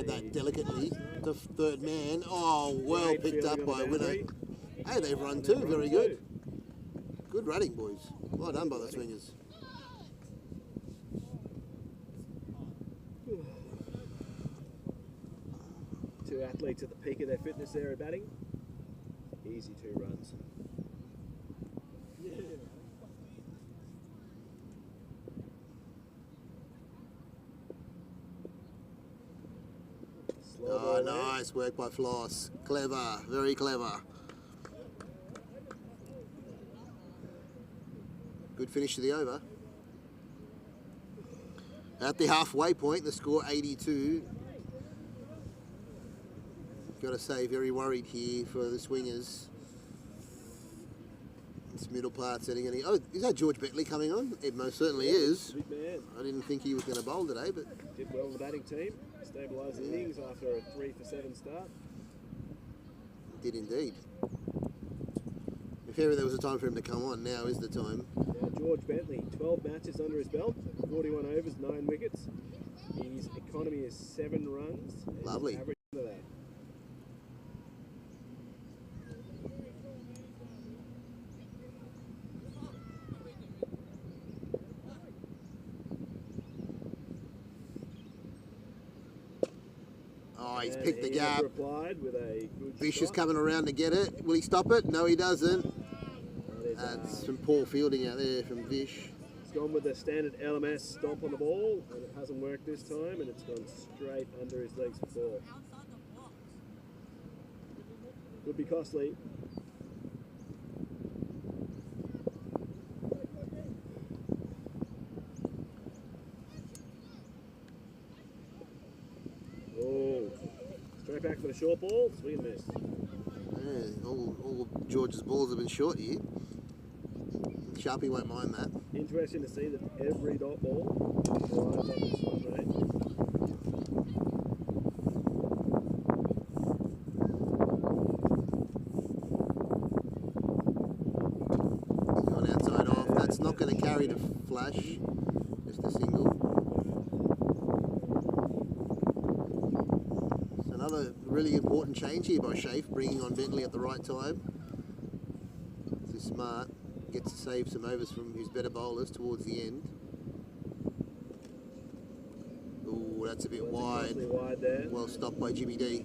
Speaker 1: had that delicately. The third man. Oh, well
Speaker 2: Great
Speaker 1: picked up
Speaker 2: fielding on
Speaker 1: by
Speaker 2: the
Speaker 1: Winnow.
Speaker 2: boundary.
Speaker 1: Hey, they've run
Speaker 2: And
Speaker 1: too.
Speaker 2: they've
Speaker 1: Very
Speaker 2: run
Speaker 1: good.
Speaker 2: two.
Speaker 1: Good running, boys. Well done by the Swingers.
Speaker 2: Two athletes at the peak of their fitness there at batting. Easy 2 runs. Slow
Speaker 1: Oh,
Speaker 2: ball there.
Speaker 1: nice work by Floss. Clever. Very clever. Good finish to the over. At the halfway point, the score 82. Got to say, very worried here for the Swingers. This middle part setting. Oh, is that George Bentley coming on? It most certainly is.
Speaker 2: Big man.
Speaker 1: I didn't think he was going to bowl today, but
Speaker 2: Did well in the batting team. Stabilised the innings after a 3 for 7 start.
Speaker 1: did indeed. If ever there was a time for him to come on, now is the time.
Speaker 2: Now George Bentley, 12 matches under his belt, 41 overs, 9 wickets. His economy is 7 runs. And his
Speaker 1: Lovely.
Speaker 2: average under that.
Speaker 1: Oh, he's
Speaker 2: And
Speaker 1: picked the
Speaker 2: he has
Speaker 1: gap.
Speaker 2: replied with a good
Speaker 1: Bish is
Speaker 2: shot.
Speaker 1: coming around to get it. Will he stop it? No, he doesn't.
Speaker 2: Oh, there's
Speaker 1: That's some poor fielding out there from Vish.
Speaker 2: He's gone with the standard LMS stomp on the ball, and it hasn't worked this time, and it's gone straight under his legs for 4. Could be costly. Oh, straight back for the short ball. Swing and miss.
Speaker 1: Yeah, all George's balls have been short here. Sharpie won't mind that.
Speaker 2: Interesting to see that every dot ball drives up this run rate.
Speaker 1: He's gone outside off. That's not going to carry to flash. Just a single. It's another really important change here by Shafe, bringing on Bentley at the right time. This is smart. Gets to save some overs from his better bowlers towards the end. Ooh, that's a bit wide.
Speaker 2: Costly wide there.
Speaker 1: Well stopped by Jimmy D.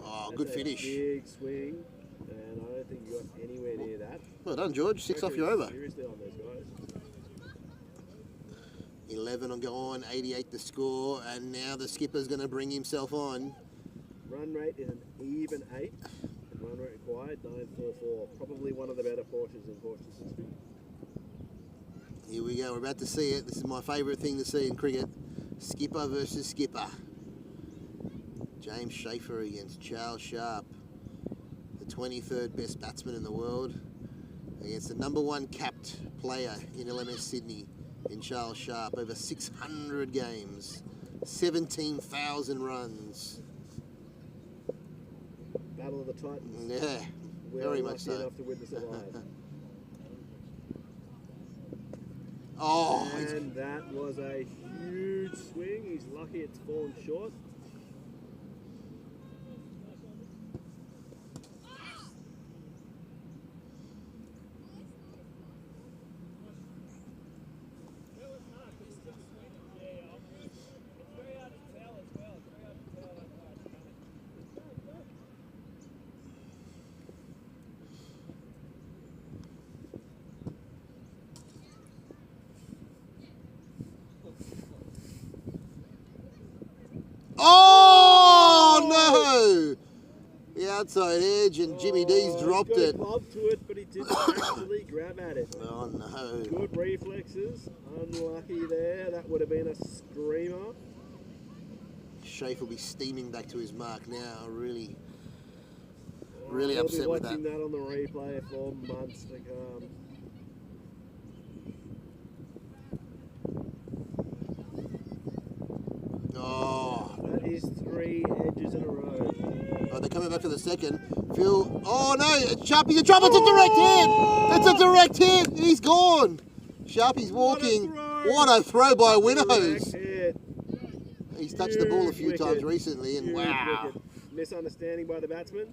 Speaker 1: Oh, good
Speaker 2: That's a
Speaker 1: finish.
Speaker 2: Big swing, and I don't think you got anywhere near that.
Speaker 1: Well done, George. 6 off your over.
Speaker 2: Seriously on those guys.
Speaker 1: 11 on gone, 88 the score, and now the skipper's going to bring himself on.
Speaker 2: Run rate is an even 8, and run rate required 944. Probably one of the better Porsches in Porsche's history.
Speaker 1: Here we go, we're about to see it. This is my favourite thing to see in cricket. Skipper versus skipper. James Schaefer against Charles Sharp, the 23rd best batsman in the world, against the #1 capped player in LMS Sydney in Charles Sharp. Over 600 games, 17,000 runs.
Speaker 2: Battle of the Titans.
Speaker 1: Yeah,
Speaker 2: We're
Speaker 1: very
Speaker 2: lucky
Speaker 1: much so.
Speaker 2: enough to witness it live.
Speaker 1: Oh, he's-
Speaker 2: And that was a huge swing. He's lucky it's fallen short.
Speaker 1: oh no! The outside edge, and Jimmy D's
Speaker 2: Oh,
Speaker 1: dropped
Speaker 2: he
Speaker 1: it.
Speaker 2: got up to it, but he didn't actually grab at it.
Speaker 1: Oh no.
Speaker 2: Good reflexes. Unlucky there. That would have been a screamer.
Speaker 1: Shafe will be steaming back to his mark now, really Really
Speaker 2: He'll
Speaker 1: upset
Speaker 2: be
Speaker 1: with
Speaker 2: watching
Speaker 1: that.
Speaker 2: that on the replay for months to come.
Speaker 1: Oh,
Speaker 2: That is 3 edges in a row.
Speaker 1: oh, they're coming back for the second. Phil, oh no, Sharpie's a drop. It's a direct hit. It's a direct hit. He's gone. Sharpie's walking. What a throw by
Speaker 2: Direct
Speaker 1: Winnows.
Speaker 2: hit.
Speaker 1: He's touched the ball a
Speaker 2: Huge
Speaker 1: few times
Speaker 2: wicket.
Speaker 1: recently, and
Speaker 2: Huge
Speaker 1: wow.
Speaker 2: wicket. Misunderstanding by the batsman.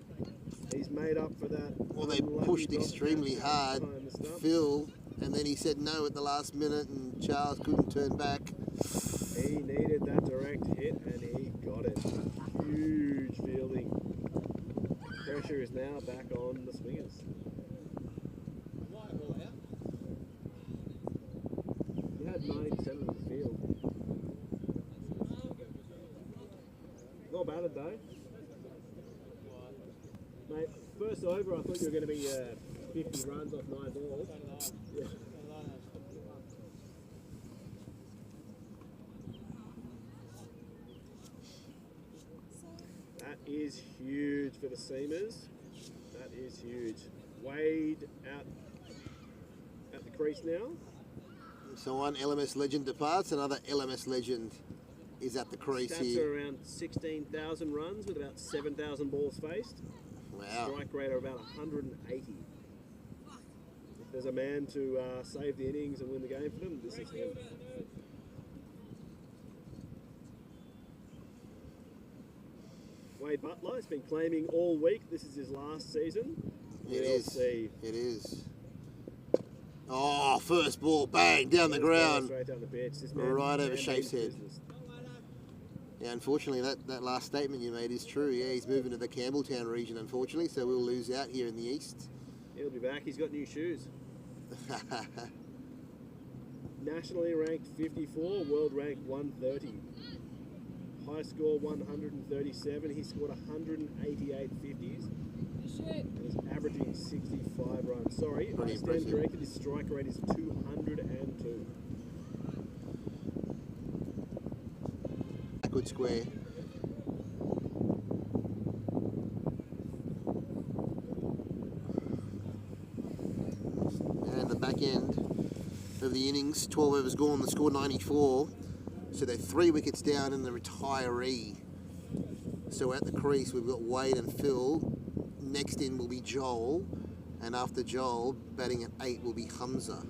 Speaker 2: He's made up for that.
Speaker 1: Well, they
Speaker 2: unlucky
Speaker 1: pushed
Speaker 2: dot
Speaker 1: extremely
Speaker 2: catch
Speaker 1: hard,
Speaker 2: behind the stump.
Speaker 1: Phil, and then he said no at the last minute, and Charles couldn't turn back.
Speaker 2: He needed that direct hit and he got it. Huge fielding. Pressure is now back on the swingers. You had 90% of the field. Not bad though. Mate, first over I thought you were going to be 50 runs off 9 balls. Yeah. That is huge for the seamers. That is huge. Wade out at the crease now.
Speaker 1: So one LMS legend departs, another LMS legend is at the crease
Speaker 2: Stats
Speaker 1: here.
Speaker 2: are around 16,000 runs with about 7,000 balls faced.
Speaker 1: Wow.
Speaker 2: Strike rate are about 180. If there's a man to save the innings and win the game for them, this is him. Wade Butler has been claiming all week this is his last season.
Speaker 1: It
Speaker 2: We'll
Speaker 1: is.
Speaker 2: see.
Speaker 1: It is. Oh, first ball, bang, down the
Speaker 2: First ball
Speaker 1: ground.
Speaker 2: straight down the pitch. This man
Speaker 1: Right over
Speaker 2: can
Speaker 1: Shafe's
Speaker 2: mean
Speaker 1: head.
Speaker 2: business.
Speaker 1: Yeah, unfortunately, that last statement you made is true. Yeah, he's moving to the Campbelltown region, unfortunately, so we'll lose out here in the east.
Speaker 2: He'll be back. He's got new shoes. Nationally ranked 54, world ranked 130. High score 137. He scored 188 50s. And is averaging 65 runs. Sorry,
Speaker 1: Pretty
Speaker 2: I stand
Speaker 1: impressive.
Speaker 2: corrected. His strike rate is 202.
Speaker 1: Good square. And the back end of the innings, 12 overs gone, the score 94. So they're 3 wickets down in the retiree. So at the crease, we've got Wade and Phil. Next in will be Joel. And after Joel, batting at 8 will be Hamza.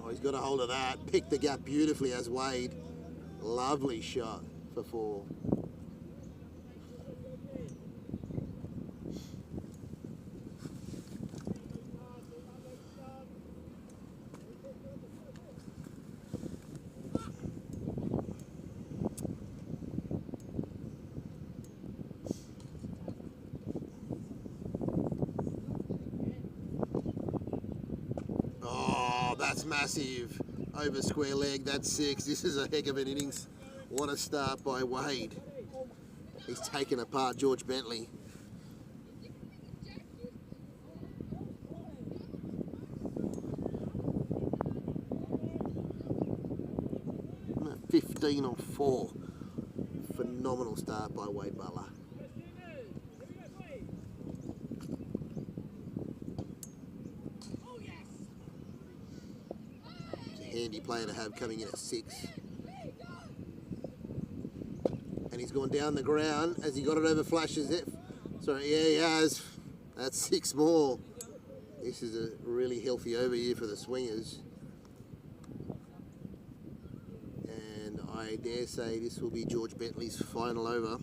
Speaker 1: Oh, he's got a hold of that. Picked the gap beautifully as Wade. Lovely shot for 4. Oh, that's massive. Over square leg, that's 6. This is a heck of an innings. What a start by Wade. He's taken apart George Bentley. No, 15 on 4. Phenomenal start by Wade Butler. Handy player to have coming in at 6. And he's gone down the ground as he got it over Flashes. Sorry, yeah, he has. That's 6 more. This is a really healthy over here for the swingers. And I dare say this will be George Bentley's final over.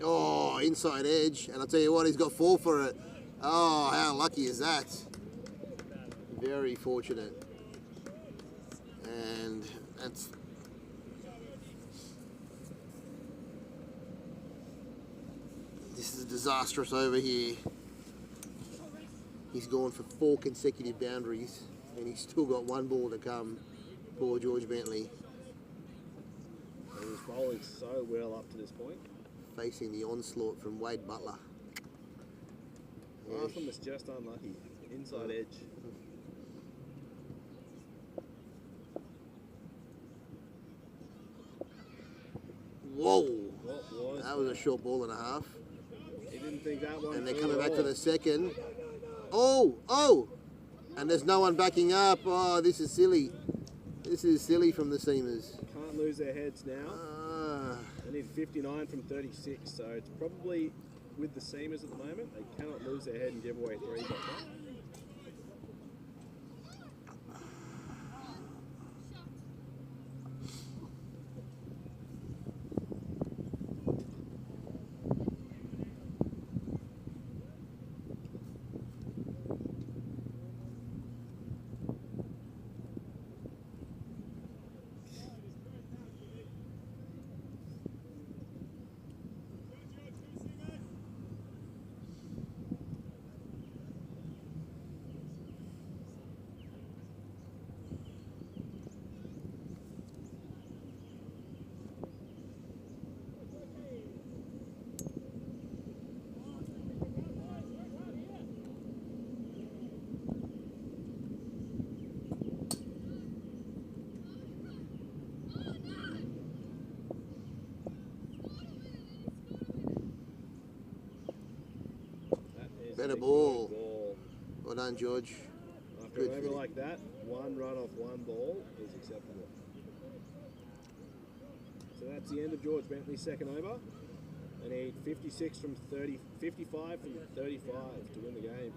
Speaker 1: Oh, inside edge. And I'll tell you what, he's got 4 for it. Oh, how lucky is that? Very fortunate. And that's... This is disastrous over here. He's gone for 4 consecutive boundaries and he's still got 1 ball to come. Poor George Bentley.
Speaker 2: He was bowling so well up to this point.
Speaker 1: Facing the onslaught from Wade Butler.
Speaker 2: Last one was just unlucky. Inside edge.
Speaker 1: Whoa!
Speaker 2: What was
Speaker 1: That was a short ball and a half.
Speaker 2: He didn't think that one
Speaker 1: And they're
Speaker 2: through
Speaker 1: coming
Speaker 2: at
Speaker 1: back to
Speaker 2: all.
Speaker 1: the second. Oh! Oh! And there's no one backing up. Oh, this is silly. This is silly from the Seamers.
Speaker 2: Can't lose their heads now.
Speaker 1: Ah.
Speaker 2: They need 59 from 36, so it's probably with the Seamers at the moment. They cannot lose their head and give away 3. But that is
Speaker 1: Better
Speaker 2: a good
Speaker 1: ball.
Speaker 2: ball.
Speaker 1: Well done, George.
Speaker 2: After
Speaker 1: Good
Speaker 2: an over
Speaker 1: finish.
Speaker 2: like that, 1 run off 1 ball is acceptable. So that's the end of George Bentley's second over. They need 55 from 35 to win the game.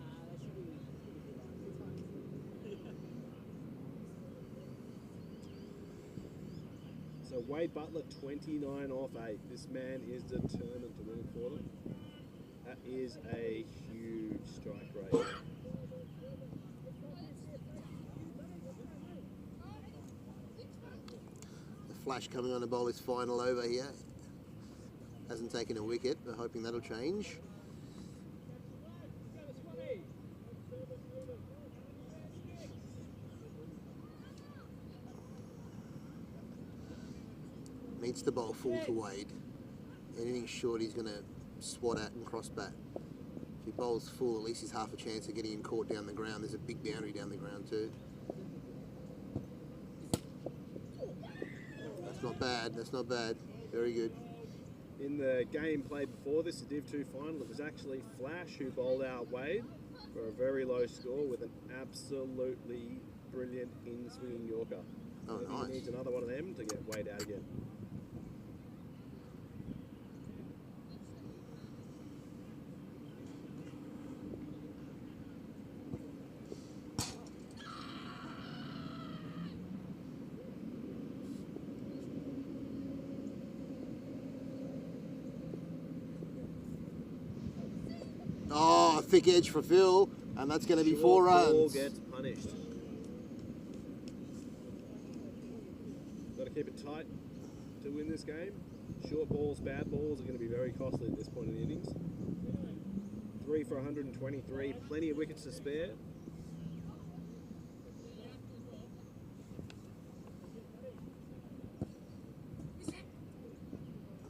Speaker 2: So Wade Butler 29 off 8. This man is determined to win for them. That is a huge strike rate.
Speaker 1: The Flash coming on to bowl his final over here. Hasn't taken a wicket. We're hoping that'll change. Needs to bowl full to Wade. Anything short he's going to swat at and cross bat. If he bowls full, at least he's half a chance of getting him caught down the ground. There's a big boundary down the ground too. That's not bad. That's not bad. Very good.
Speaker 2: In the game played before this, the Div 2 final, it was actually Flash who bowled out Wade for a very low score with an absolutely brilliant in-swinging Yorker.
Speaker 1: Oh,
Speaker 2: I think
Speaker 1: nice.
Speaker 2: he needs another one of them to get Wade out again.
Speaker 1: Oh, thick edge for Phil, and that's going to be
Speaker 2: Short
Speaker 1: 4
Speaker 2: ball
Speaker 1: runs.
Speaker 2: gets punished. Got to keep it tight to win this game. Short balls, bad balls are going to be very costly at this point in the innings. 3 for 123, plenty of wickets to spare.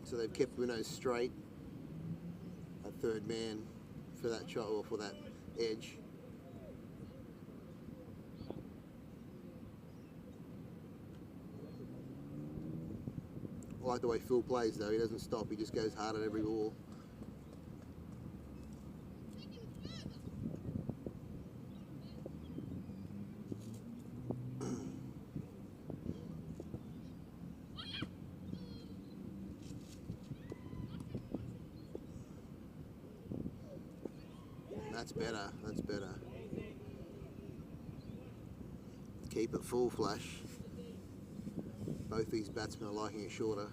Speaker 1: So they've kept Winnows straight. A 3rd man for that shot or for that edge. I like the way Phil plays though. He doesn't stop. He just goes hard at every ball. That's better. That's better. Keep it full, Flash. Both these batsmen are liking it shorter.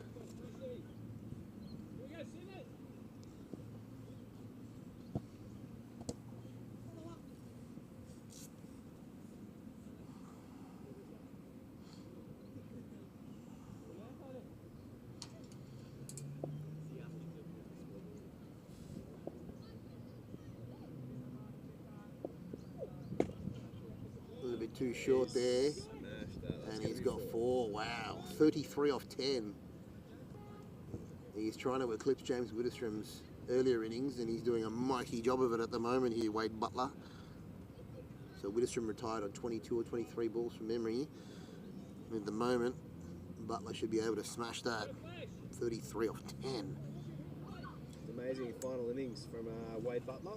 Speaker 1: too short there.
Speaker 2: Smashed that. That's
Speaker 1: And
Speaker 2: gonna
Speaker 1: he's
Speaker 2: be
Speaker 1: got 4. Wow. 33 off 10. He's trying to eclipse James Widdowstrom's earlier innings, and he's doing a mighty job of it at the moment here, Wade Butler. So Widdowstrom retired on 22 or 23 balls from memory. And at the moment, Butler should be able to smash that. 33 off 10.
Speaker 2: It's amazing final innings from Wade Butler.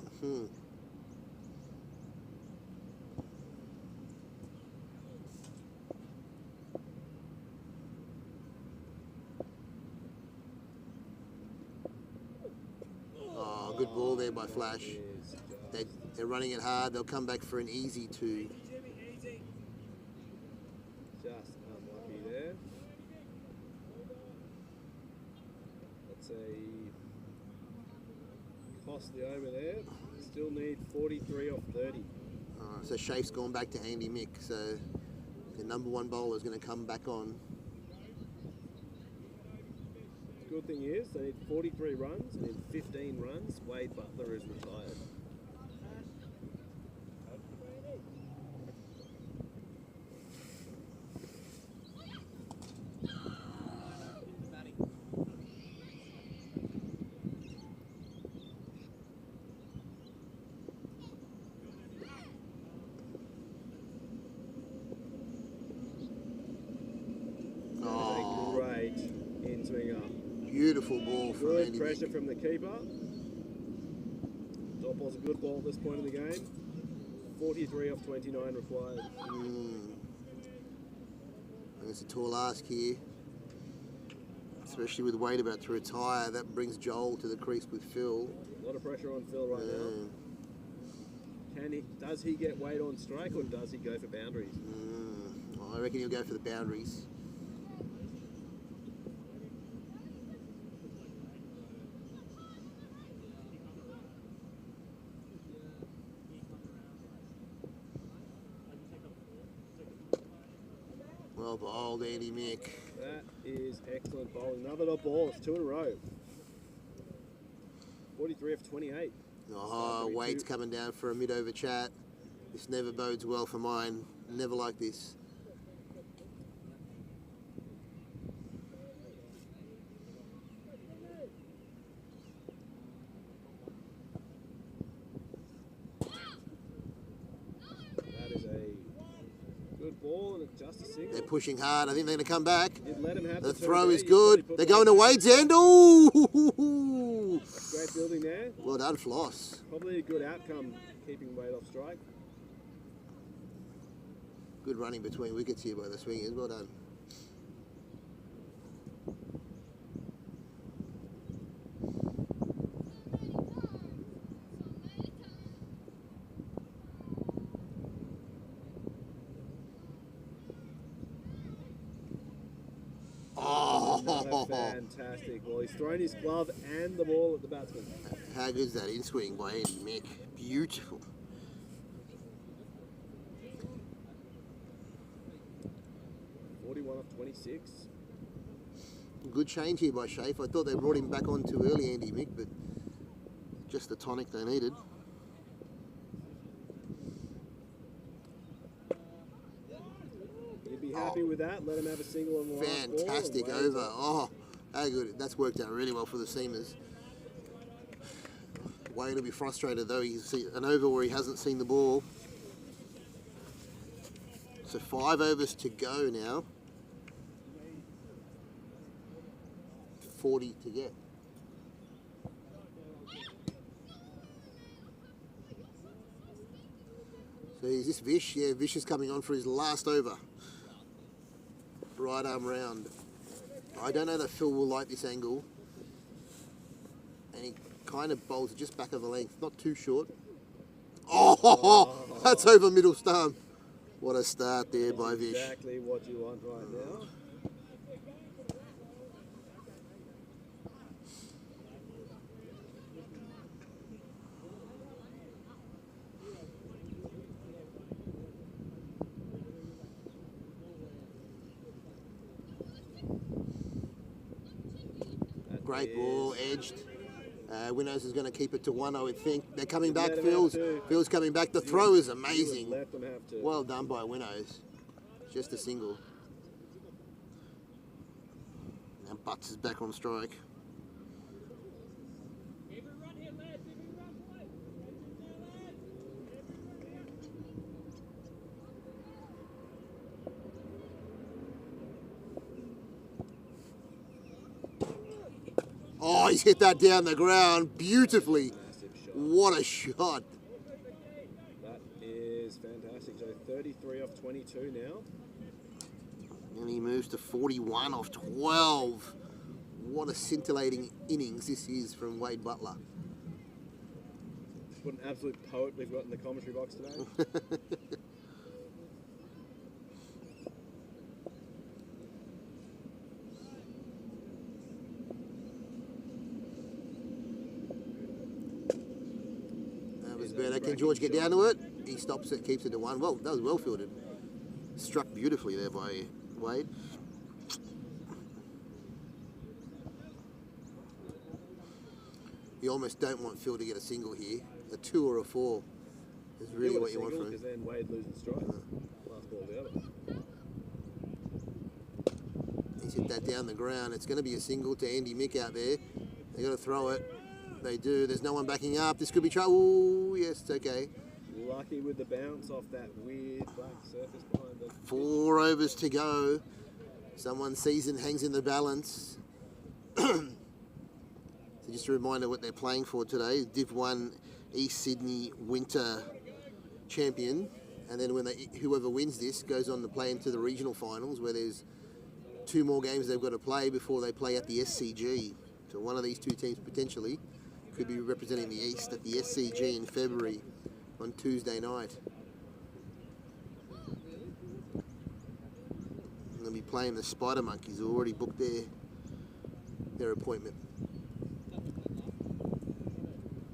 Speaker 1: Oh, good ball there by Flash.
Speaker 2: Is
Speaker 1: They're running it hard. They'll come back for an easy 2.
Speaker 2: just unlucky there. That's a costly over there. Still need 43 off 30.
Speaker 1: So Shafe's gone back to Andy Mick. So the number 1 bowler is going to come back on.
Speaker 2: The good thing is they need 43 runs, and in 15 runs, Wade Butler is retired.
Speaker 1: Oh,
Speaker 2: Great in-swing up.
Speaker 1: beautiful ball from
Speaker 2: Good
Speaker 1: Andy
Speaker 2: pressure
Speaker 1: Mick.
Speaker 2: from the keeper. Top ball's a good ball at this point in the game. 43 off 29 required.
Speaker 1: And it's a tall ask here. Especially with Wade about to retire. That brings Joel to the crease with Phil.
Speaker 2: A lot of pressure on Phil right now. Does he get Wade on strike, or does he go for boundaries?
Speaker 1: I reckon he'll go for the boundaries. Well bowled, Andy Mick.
Speaker 2: That is excellent bowling. Another dot ball. It's 2 in a row. 43 off 28.
Speaker 1: Oh, Wade's coming down for a mid-over chat. This never bodes well for mine. Never like this.
Speaker 2: That is a good ball, and it's just a single.
Speaker 1: They're pushing hard. I think they're going to come back.
Speaker 2: You'd let him have
Speaker 1: The
Speaker 2: the
Speaker 1: throw is
Speaker 2: You'd probably
Speaker 1: good.
Speaker 2: put
Speaker 1: They're
Speaker 2: Wade
Speaker 1: going to
Speaker 2: back.
Speaker 1: Wade's end. Ooh!
Speaker 2: Great building there.
Speaker 1: Well done, Floss.
Speaker 2: Probably a good outcome, keeping Wade off strike.
Speaker 1: Good running between wickets here by the swingers. Well done.
Speaker 2: Another
Speaker 1: Oh,
Speaker 2: fantastic ball. He's thrown his glove and the ball at the batsman.
Speaker 1: how good's that in swing by Andy Mick? Beautiful.
Speaker 2: Off 26.
Speaker 1: Good change here by Shafe. I thought they brought him back on too early, Andy Mick, but just the tonic they needed.
Speaker 2: You'd be happy with that. Let him have a single on the last ball.
Speaker 1: Fantastic
Speaker 2: and Wade's
Speaker 1: over.
Speaker 2: off.
Speaker 1: Oh, how good. That's worked out really well for the seamers. Wade will be frustrated though. He's seen an over where he hasn't seen the ball. So 5 overs to go now. 40 to get. So is this Vish? Yeah, Vish is coming on for his last over. Right arm round. I don't know that Phil will like this angle. And he kind of bowls it just back of the length, not too short. Oh, that's over middle stump. What a start there by Vish.
Speaker 2: Exactly what you want right now.
Speaker 1: Great ball, edged. Winnows is going to keep it to 1, I would think. They're coming back,
Speaker 2: Let him have
Speaker 1: Phil's.
Speaker 2: two.
Speaker 1: Phil's coming back. The throw is
Speaker 2: You
Speaker 1: amazing.
Speaker 2: would let them have to.
Speaker 1: Well done by Winnows. Just a single. Now Butts is back on strike. Oh, he's hit that down the ground beautifully.
Speaker 2: Massive shot.
Speaker 1: What a shot.
Speaker 2: That is fantastic. So 33 off 22 now.
Speaker 1: And he moves to 41 off 12. What a scintillating innings this is from Wade Butler.
Speaker 2: What an absolute poet we've got in the commentary box today.
Speaker 1: That was better. Can George get down to it? He stops it, keeps it to 1. Well, that was well fielded. Struck beautifully there by Wade. You almost don't want Phil to get a single here. A 2 or a 4 is really what you want from him.
Speaker 2: Because then Wade loses strike. Last ball the other.
Speaker 1: He's hit that down the ground. It's going to be a single to Andy Mick out there. They got to throw it. They do. There's no one backing up. This could be trouble. Oh, yes, it's okay.
Speaker 2: Lucky with the bounce off that weird black surface behind the
Speaker 1: 4 overs to go. Someone seasoned hangs in the balance. So just a reminder what they're playing for today. Div 1 East Sydney Winter Champion. And then when whoever wins this goes on to play into the regional finals where there's 2 more games they've got to play before they play at the SCG. So one of these 2 teams potentially could be representing the East at the SCG in February on Tuesday night. They'll be playing the Spider Monkeys who already booked their appointment.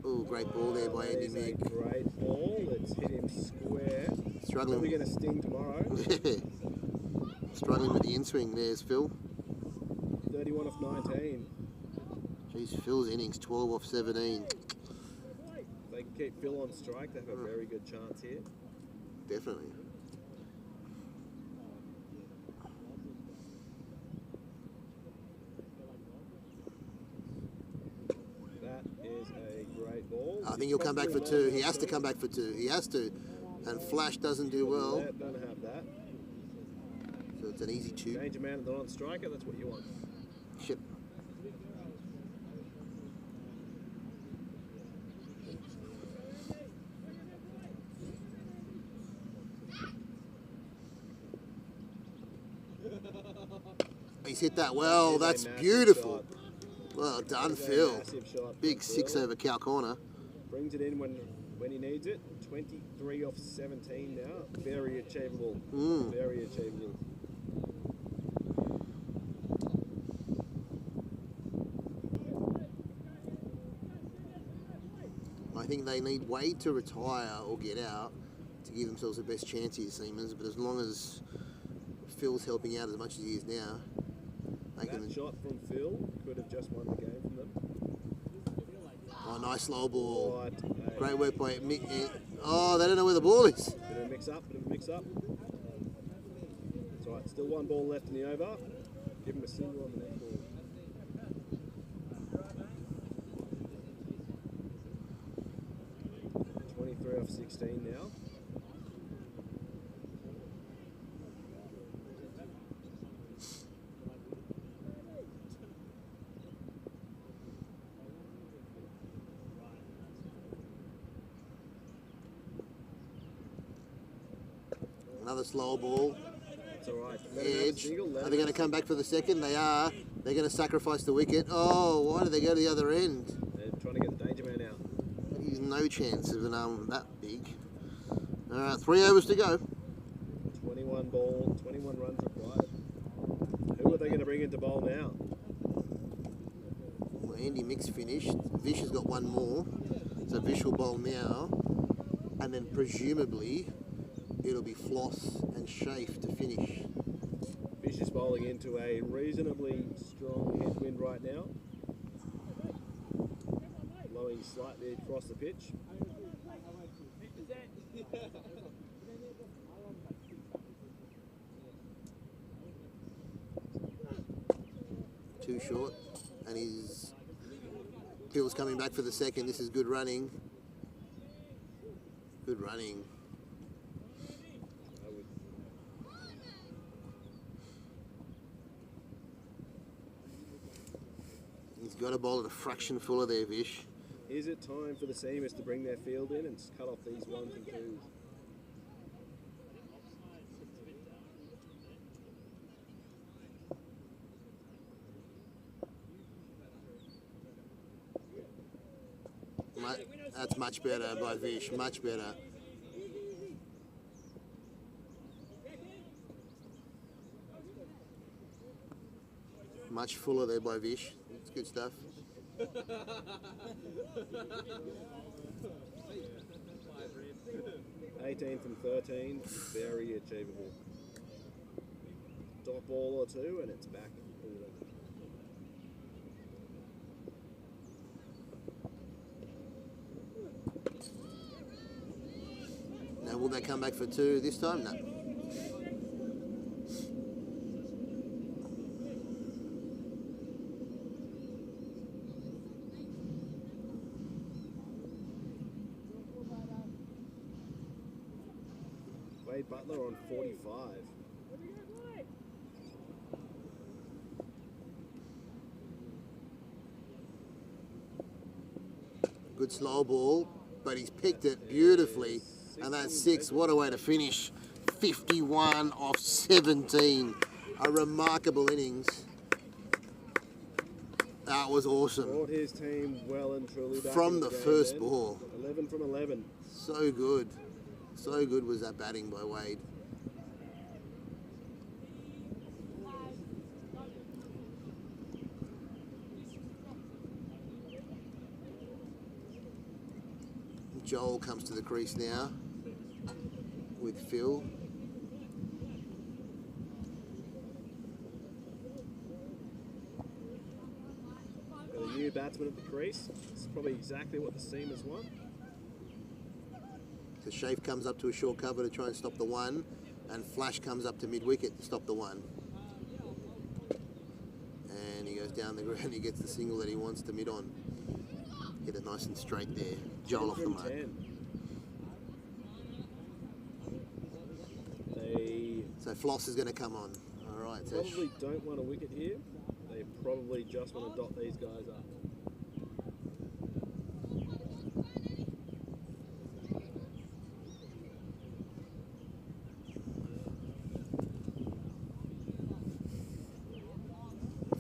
Speaker 1: Oh, great ball there by Andy
Speaker 2: That is a
Speaker 1: Mick.
Speaker 2: great ball. It's hit him square. Probably
Speaker 1: Struggling.
Speaker 2: going to sting tomorrow.
Speaker 1: Struggling with the in-swing there's Phil.
Speaker 2: 31 off 19.
Speaker 1: Jeez, Phil's innings 12 off 17.
Speaker 2: If they can keep Phil on strike, they have a very good chance here.
Speaker 1: Definitely.
Speaker 2: That is a great ball.
Speaker 1: I think he'll come back for 2. He has to come back for 2. He has to. And Flash doesn't do well.
Speaker 2: Don't have that.
Speaker 1: So it's an easy 2.
Speaker 2: Danger man and the non-striker, that's what you want.
Speaker 1: Shit. He's hit that well.
Speaker 2: That
Speaker 1: That's
Speaker 2: is a massive
Speaker 1: beautiful.
Speaker 2: shot.
Speaker 1: Well done,
Speaker 2: That is a
Speaker 1: Phil.
Speaker 2: massive shot
Speaker 1: Big
Speaker 2: from
Speaker 1: 6
Speaker 2: Phil.
Speaker 1: over Cow Corner.
Speaker 2: Brings it in when he needs it. 23 off 17 now. Very achievable. Very achievable.
Speaker 1: I think they need Wade to retire or get out to give themselves the best chance here, Siemens. But as long as Phil's helping out as much as he is now, they can.
Speaker 2: That shot from Phil could have just won the game from them.
Speaker 1: Oh, nice low ball.
Speaker 2: What a
Speaker 1: Great work by Mick. Oh, they don't know where the ball is.
Speaker 2: bit of a mix-up, It's all right, still 1 ball left in the over. Give him a single on the next ball. Off 16 now.
Speaker 1: Another slow ball.
Speaker 2: It's all right. Let him have a
Speaker 1: Edge.
Speaker 2: single, let
Speaker 1: Are
Speaker 2: him
Speaker 1: they going
Speaker 2: have
Speaker 1: to come back for the second? They are. They're going to sacrifice the wicket. Oh, why did they go to the other end?
Speaker 2: They're trying to get the danger man out.
Speaker 1: He's no chance of an arm that big. All right, 3 overs to go.
Speaker 2: 21 ball, 21 runs required. Who are they going to bring into bowl now?
Speaker 1: Well, Andy Mick's finished. Vish has got 1 more. So Vish will bowl now. And then presumably it'll be Floss and Shafe to finish.
Speaker 2: Fish is bowling into a reasonably strong headwind right now. travelling slightly across the pitch.
Speaker 1: Too short, and Hill's coming back for the second. This is good running. Good running.
Speaker 2: I would,
Speaker 1: He's got a bowl at a fraction fuller there, Vish.
Speaker 2: is it time for the Seamers to bring their field in and cut off these ones and twos?
Speaker 1: That's much better by Vish, much better. Much fuller there by Vish. It's good stuff.
Speaker 2: 18 from 13, very achievable. Dot ball or two and it's back.
Speaker 1: Now will they come back for two this time? No.
Speaker 2: Wade Butler on 45.
Speaker 1: Good slow ball, but he's picked it beautifully. And that's 6. What a way to finish. 51 off 17. A remarkable innings. That was awesome.
Speaker 2: Brought his team well and truly back
Speaker 1: From
Speaker 2: in
Speaker 1: the
Speaker 2: game
Speaker 1: first
Speaker 2: then.
Speaker 1: ball.
Speaker 2: 11 from 11.
Speaker 1: So good. So good was that batting by Wade. Joel comes to the crease now with Phil.
Speaker 2: Got a new batsman at the crease. This is probably exactly what the Seamers want.
Speaker 1: So Shafe comes up to a short cover to try and stop the one, and Flash comes up to mid-wicket to stop the one. And he goes down the ground, he gets the single that he wants to mid-on. Hit it nice and straight there. Joel off the
Speaker 2: 10
Speaker 1: mark.
Speaker 2: from 10. They
Speaker 1: So Floss is going to come on. All right. So
Speaker 2: probably don't want a wicket here. They probably just want to dot these guys up.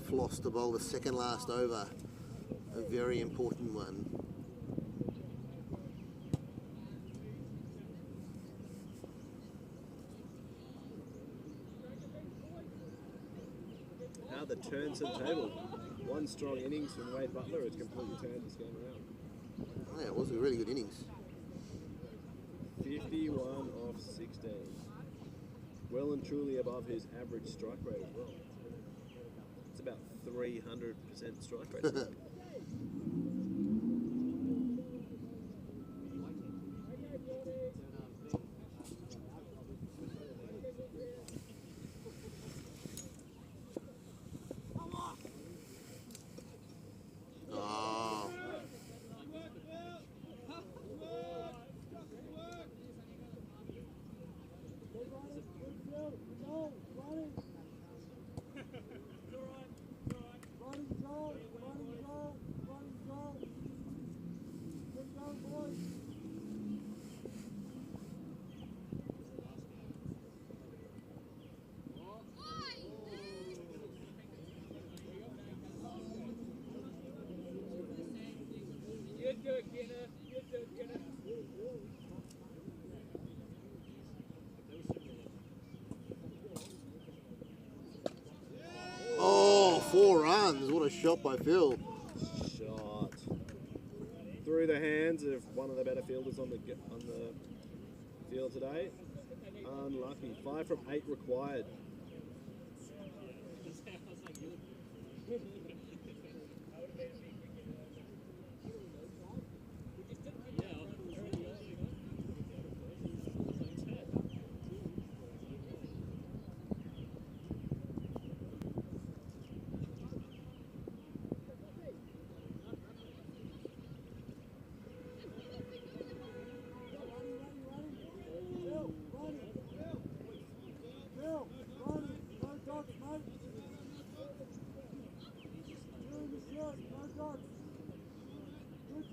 Speaker 1: Floss to bowl the second last over. A very important one.
Speaker 2: Now the turns to the table. One strong innings from Wade Butler has completely turned this game around.
Speaker 1: Oh, yeah, it was a really good innings.
Speaker 2: 51 off 16. Well and truly above his average strike rate as well. It's about 300% strike rate.
Speaker 1: Oh. Oh, 4 runs. What a shot by Phil.
Speaker 2: Shot. Through the hands of one of the better fielders on the field today. Unlucky. 5 from 8 required.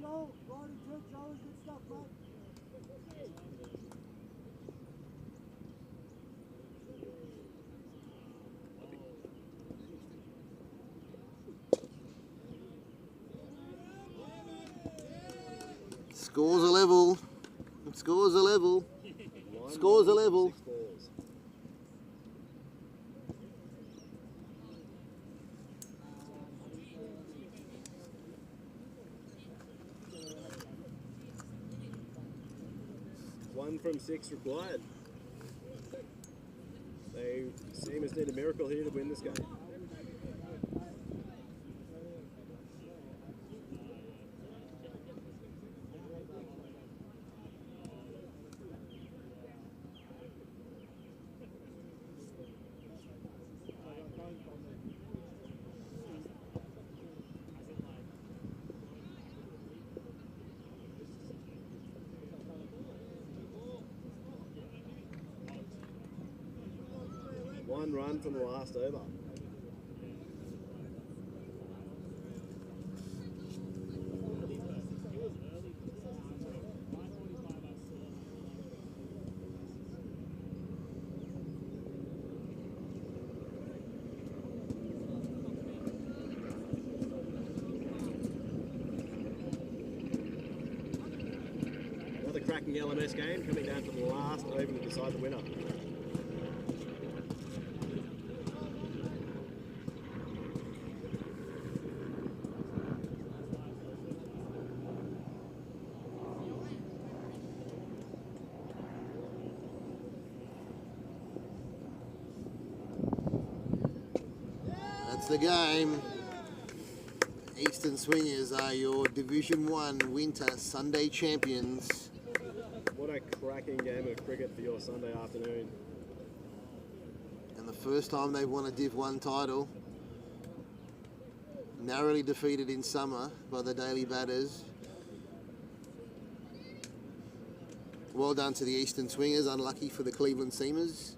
Speaker 4: Joel. Right into it, Joel. Good stuff, mate.
Speaker 1: Scores a level. Scores a level.
Speaker 2: One
Speaker 1: Scores a
Speaker 2: run,
Speaker 1: level.
Speaker 2: 6 balls. One from 6 required. They Seamers need a miracle here to win this game. One run from the last over. Another cracking LMS game coming down to the last over to decide the winner.
Speaker 1: That's the game. Eastern Swingers are your Division 1 Winter Sunday champions.
Speaker 2: What a cracking game of cricket for your Sunday afternoon.
Speaker 1: And the first time they've won a Div 1 title. Narrowly defeated in summer by the Daily Batters. Well done to the Eastern Swingers, unlucky for the Cleveland Seamers.